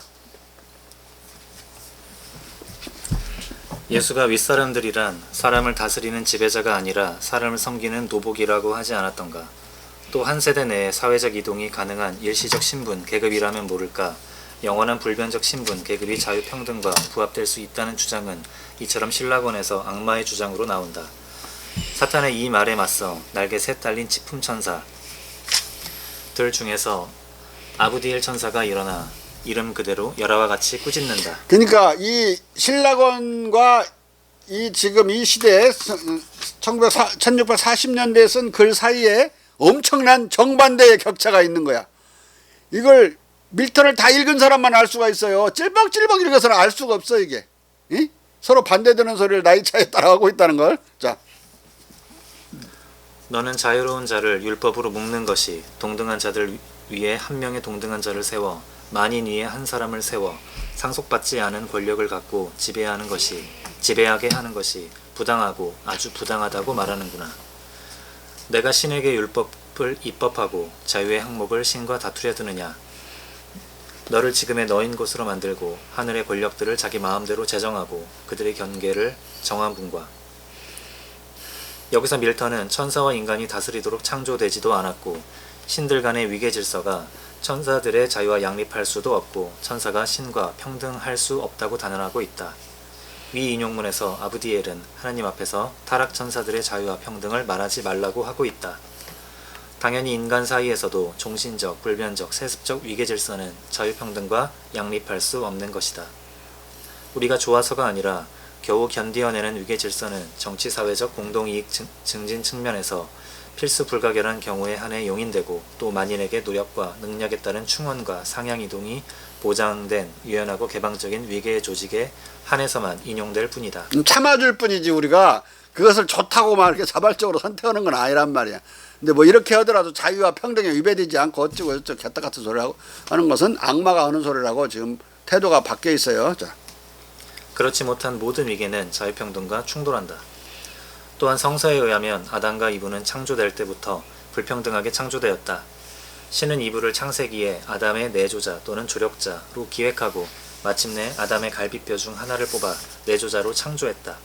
예수가 윗사람들이란 사람을 다스리는 지배자가 아니라 사람을 섬기는 노복이라고 하지 않았던가. 또 한 세대 내에 사회적 이동이 가능한 일시적 신분, 계급이라면 모를까. 영원한 불변적 신분, 계급이 자유평등과 부합될 수 있다는 주장은 이처럼 신라권에서 악마의 주장으로 나온다. 사탄의 이 말에 맞서 날개 셋 달린 치품천사 들 중에서 아브디엘 천사가 일어나 이름 그대로 열화와 같이 꾸짖는다. 그러니까 이 신라권과 이 지금 이 시대에 1640년대에 쓴 글 사이에 엄청난 정반대의 격차가 있는 거야. 이걸 밀턴을 다 읽은 사람만 알 수가 있어요. 찔벅찔벅 읽어서는 알 수가 없어 이게. 이? 서로 반대되는 소리를 나이 차에 따라가고 있다는 걸. 자, 너는 자유로운 자를 율법으로 묶는 것이 동등한 자들 위에 한 명의 동등한 자를 세워 만인 위에 한 사람을 세워 상속받지 않은 권력을 갖고 지배하게 하는 것이 부당하고 아주 부당하다고 말하는구나. 내가 신에게 율법을 입법하고 자유의 항목을 신과 다투려 드느냐. 너를 지금의 너인 곳으로 만들고 하늘의 권력들을 자기 마음대로 제정하고 그들의 경계를 정한 분과. 여기서 밀턴은 천사와 인간이 다스리도록 창조되지도 않았고 신들 간의 위계 질서가 천사들의 자유와 양립할 수도 없고 천사가 신과 평등할 수 없다고 단언하고 있다. 위 인용문에서 아브디엘은 하나님 앞에서 타락 천사들의 자유와 평등을 말하지 말라고 하고 있다. 당연히 인간 사이에서도 종신적, 불변적, 세습적 위계 질서는 자유평등과 양립할 수 없는 것이다. 우리가 좋아서가 아니라 겨우 견디어내는 위계 질서는 정치사회적 공동이익 증진 측면에서 필수 불가결한 경우에 한해 용인되고 또 만인에게 노력과 능력에 따른 충원과 상향이동이 보장된 유연하고 개방적인 위계 조직에 한해서만 인용될 뿐이다. 참아줄 뿐이지 우리가 그것을 좋다고 막 이렇게 자발적으로 선택하는 건 아니란 말이야. 근데 뭐 이렇게 하더라도 자유와 평등에 위배되지 않고 어쩌고 저쩌고 개떡 같은 소리라고 하는 것은 악마가 하는 소리라고 지금 태도가 바뀌어 있어요. 자. 그렇지 못한 모든 위계는 자유평등과 충돌한다. 또한 성서에 의하면 아담과 이브는 창조될 때부터 불평등하게 창조되었다. 신은 이브를 창세기에 아담의 내조자 또는 조력자로 기획하고 마침내 아담의 갈비뼈 중 하나를 뽑아 내조자로 창조했다.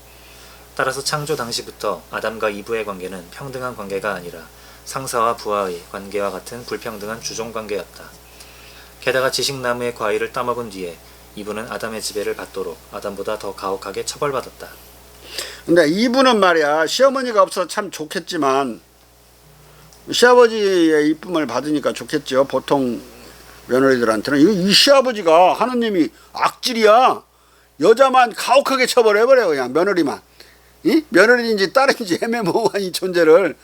따라서 창조 당시부터 아담과 이브의 관계는 평등한 관계가 아니라 상사와 부하의 관계와 같은 불평등한 주종관계였다. 게다가 지식나무의 과일을 따먹은 뒤에 이브는 아담의 지배를 받도록 아담보다 더 가혹하게 처벌받았다. 근데 이브는 말이야 시어머니가 없어서 참 좋겠지만 시아버지의 이쁨을 받으니까 좋겠죠. 보통 며느리들한테는 이 시아버지가 하느님이 악질이야. 여자만 가혹하게 처벌해버려 그냥 며느리만. 이? 며느리인지 딸인지 애매모호한 이 존재를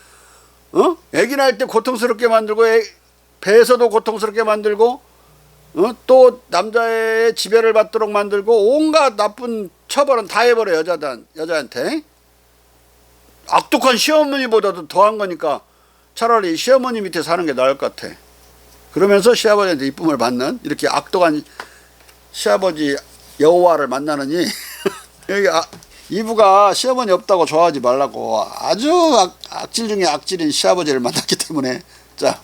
애기 낳을 때 고통스럽게 만들고 배에서도 고통스럽게 만들고 또 남자의 지배를 받도록 만들고 온갖 나쁜 처벌은 다 해버려 여자한테. 악독한 시어머니보다도 더한 거니까 차라리 시어머니 밑에 사는 게 나을 것 같아. 그러면서 시아버지한테 이쁨을 받는 이렇게 악독한 시아버지 여호와를 만나느니 여기 이브가 시어머니 없다고 좋아하지 말라고. 아주 악질 중에 악질인 시아버지를 만났기 때문에. 자,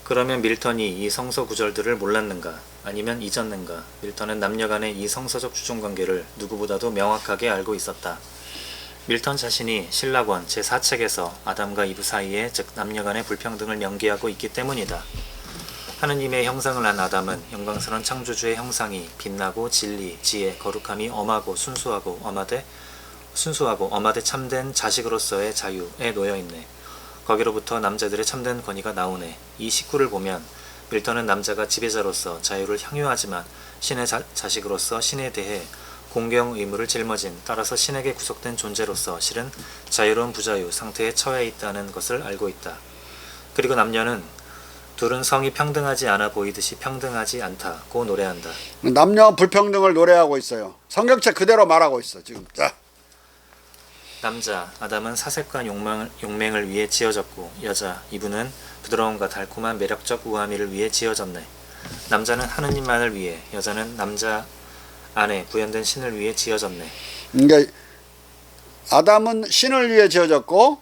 그러면 밀턴이 이 성서 구절들을 몰랐는가 아니면 잊었는가. 밀턴은 남녀 간의 이 성서적 주종관계를 누구보다도 명확하게 알고 있었다. 밀턴 자신이 신라권 제4책에서 아담과 이브 사이에 즉 남녀 간의 불평등을 연기하고 있기 때문이다. 하느님의 형상을 한 아담은 영광스러운 창조주의 형상이 빛나고 진리, 지혜, 거룩함이 엄하고 순수하고 엄하되 참된 자식으로서의 자유에 놓여있네. 거기로부터 남자들의 참된 권위가 나오네. 이 식구를 보면 밀턴은 남자가 지배자로서 자유를 향유하지만 신의 자식으로서 신에 대해 공경 의무를 짊어진 따라서 신에게 구속된 존재로서 실은 자유로운 부자유 상태에 처해 있다는 것을 알고 있다. 그리고 남녀는 둘은 성이 평등하지 않아 보이듯이 평등하지 않다고 노래한다. 남녀 불평등을 노래하고 있어요. 성경책 그대로 말하고 있어 지금. 자. 남자 아담은 사색과 용맹을 위해 지어졌고 여자 이브는 부드러움과 달콤한 매력적 우아미를 위해 지어졌네. 남자는 하느님만을 위해 여자는 남자 안에 구현된 신을 위해 지어졌네. 그러니까 아담은 신을 위해 지어졌고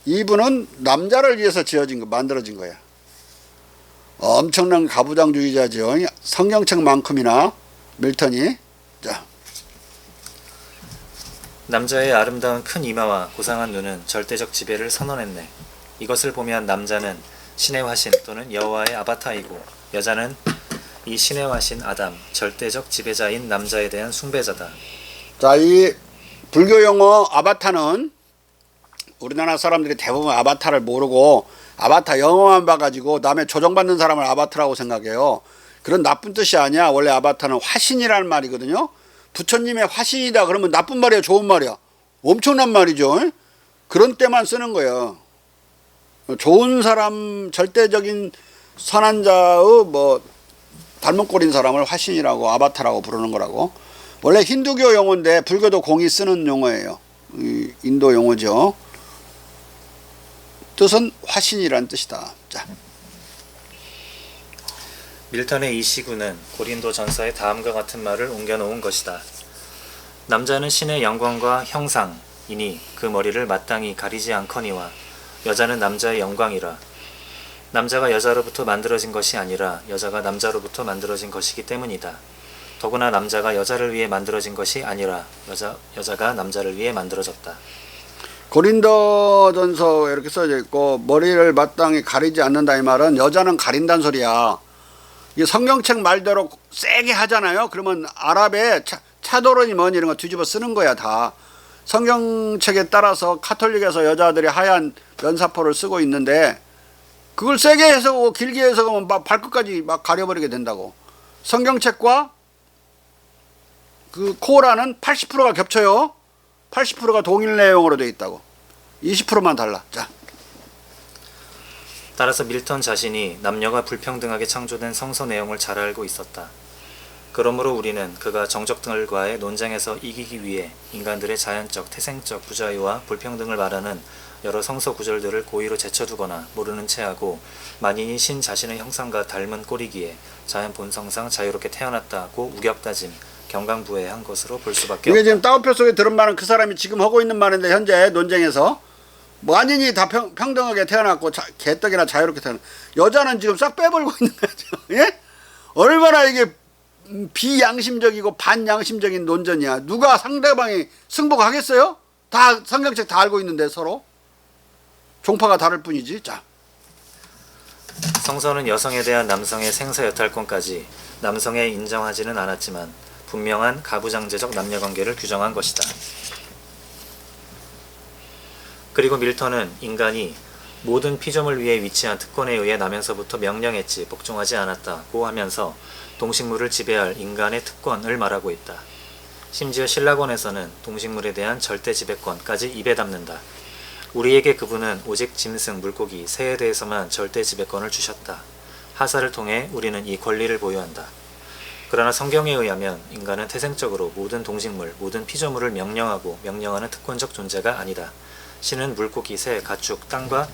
이브는 남자를 위해서 만들어진 거야. 엄청난 가부장주의자죠. 성경책만큼이나 밀턴이. 자. 남자의 아름다운 큰 이마와 고상한 눈은 절대적 지배를 선언했네. 이것을 보면 남자는 신의 화신 또는 여호와의 아바타이고 여자는 이 신의 화신 아담, 절대적 지배자인 남자에 대한 숭배자다. 자, 이 불교 용어 아바타는 우리나라 사람들이 대부분 아바타를 모르고 아바타 영어만 봐가지고 남의 조정받는 사람을 아바타라고 생각해요. 그런 나쁜 뜻이 아니야. 원래 아바타는 화신이라는 말이거든요. 부처님의 화신이다 그러면 나쁜 말이야, 좋은 말이야? 엄청난 말이죠. 그런 때만 쓰는 거예요. 좋은 사람, 절대적인 선한 자의 뭐 닮은 꼴인 사람을 화신이라고 아바타라고 부르는 거라고. 원래 힌두교 용어인데 불교도 공이 쓰는 용어예요. 인도 용어죠. 뜻은 화신이라는 뜻이다. 자. 밀턴의 이 시구는 고린도 전서에 다음과 같은 말을 옮겨놓은 것이다. 남자는 신의 영광과 형상이니 그 머리를 마땅히 가리지 않거니와 여자는 남자의 영광이라. 남자가 여자로부터 만들어진 것이 아니라 여자가 남자로부터 만들어진 것이기 때문이다. 더구나 남자가 여자를 위해 만들어진 것이 아니라 여자가 남자를 위해 만들어졌다. 고린도전서 이렇게 써져 있고 머리를 마땅히 가리지 않는다 이 말은 여자는 가린다는 소리야. 이 성경책 말대로 세게 하잖아요. 그러면 아랍에 차도론이 뭐니 이런 거 뒤집어 쓰는 거야 다. 성경책에 따라서 카톨릭에서 여자들이 하얀 면사포를 쓰고 있는데 그걸 세게 해서 길게 해석하면 막 발끝까지 막 가려버리게 된다고. 성경책과 그 코란은 80%가 겹쳐요. 80%가 동일 내용으로 되어 있다고. 20%만 달라. 자. 따라서 밀턴 자신이 남녀가 불평등하게 창조된 성서 내용을 잘 알고 있었다. 그러므로 우리는 그가 정적들과의 논쟁에서 이기기 위해 인간들의 자연적, 태생적 부자유와 불평등을 말하는 여러 성서 구절들을 고의로 제쳐두거나 모르는 체하고 만인이 신 자신의 형상과 닮은 꼴이기에 자연 본성상 자유롭게 태어났다고 우격다짐, 경강부회한 것으로 볼 수밖에 이게 없다. 지금 따오표 속에 들은 말은 그 사람이 지금 하고 있는 말인데 현재 논쟁에서 만인이 다 평등하게 태어났고 개떡이나 자유롭게 태어났. 여자는 지금 싹 빼버리고 있는 거죠. 예? 얼마나 이게 비양심적이고 반양심적인 논전이야. 누가 상대방이 승복하겠어요? 다 성경책 다 알고 있는데 서로 종파가 다를 뿐이지. 자. 성서는 여성에 대한 남성의 생사 여탈권까지 남성에 인정하지는 않았지만 분명한 가부장제적 남녀관계를 규정한 것이다. 그리고 밀턴은 인간이 모든 피조물 위에 위치한 특권에 의해 나면서부터 명령했지 복종하지 않았다고 하면서 동식물을 지배할 인간의 특권을 말하고 있다. 심지어 신라권에서는 동식물에 대한 절대 지배권까지 입에 담는다. 우리에게 그분은 오직 짐승, 물고기, 새에 대해서만 절대 지배권을 주셨다. 하사를 통해 우리는 이 권리를 보유한다. 그러나 성경에 의하면 인간은 태생적으로 모든 동식물, 모든 피조물을 명령하고 명령하는 특권적 존재가 아니다. 신은 물고기, 새, 가축, 땅과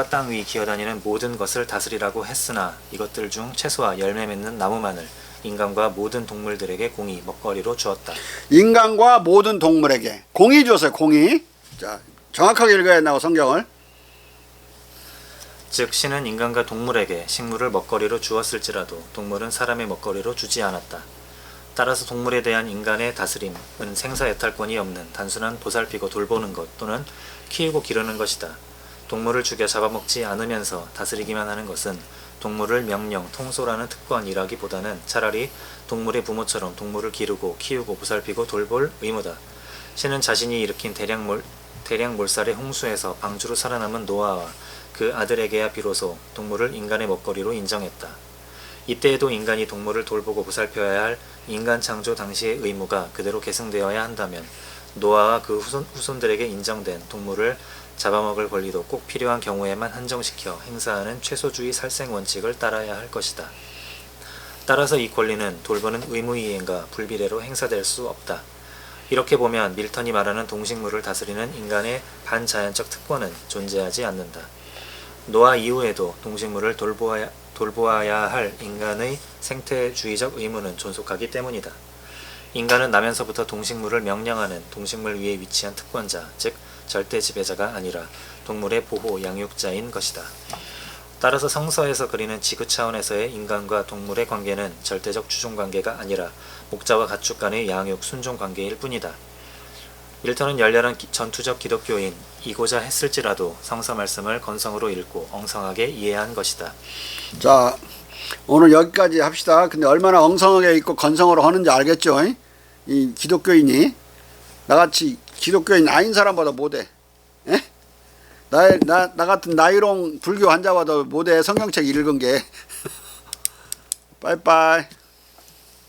땅 위 기어다니는 모든 것을 다스리라고 했으나 이것들 중 채소와 열매 맺는 나무만을 인간과 모든 동물들에게 공의, 먹거리로 주었다. 인간과 모든 동물에게 공의 줬어요. 공의. 자, 정확하게 읽어야 한다고 성경을. 즉 신은 인간과 동물에게 식물을 먹거리로 주었을지라도 동물은 사람의 먹거리로 주지 않았다. 따라서 동물에 대한 인간의 다스림은 생사 여탈권이 없는 단순한 보살피고 돌보는 것 또는 키우고 기르는 것이다. 동물을 죽여 잡아먹지 않으면서 다스리기만 하는 것은 동물을 명령, 통솔하는 특권이라기보다는 차라리 동물의 부모처럼 동물을 기르고 키우고 보살피고 돌볼 의무다. 신은 자신이 일으킨 대량 몰살의 홍수에서 방주로 살아남은 노아와 그 아들에게야 비로소 동물을 인간의 먹거리로 인정했다. 이때에도 인간이 동물을 돌보고 보살펴야 할 인간 창조 당시의 의무가 그대로 계승되어야 한다면 노아와 그 후손들에게 인정된 동물을 잡아먹을 권리도 꼭 필요한 경우에만 한정시켜 행사하는 최소주의 살생 원칙을 따라야 할 것이다. 따라서 이 권리는 돌보는 의무이행과 불비례로 행사될 수 없다. 이렇게 보면 밀턴이 말하는 동식물을 다스리는 인간의 반자연적 특권은 존재하지 않는다. 노아 이후에도 동식물을 돌보아야 할 인간의 생태주의적 의무는 존속하기 때문이다. 인간은 나면서부터 동식물을 명령하는 동식물 위에 위치한 특권자, 즉 절대 지배자가 아니라 동물의 보호, 양육자인 것이다. 따라서 성서에서 그리는 지구 차원에서의 인간과 동물의 관계는 절대적 주종관계가 아니라 목자와 가축 간의 양육, 순종 관계일 뿐이다. 밀턴은 열렬한 전투적 기독교인이고자 했을지라도 성서 말씀을 건성으로 읽고 엉성하게 이해한 것이다. 자, 오늘 여기까지 합시다. 근데 얼마나 엉성하게 읽고 건성으로 하는지 알겠죠? 이 기독교인이 나같이 기독교인 아닌 사람보다 못해. 에? 나 같은 나이롱 불교 환자와도 못해 성경책 읽은 게. 빠이빠이.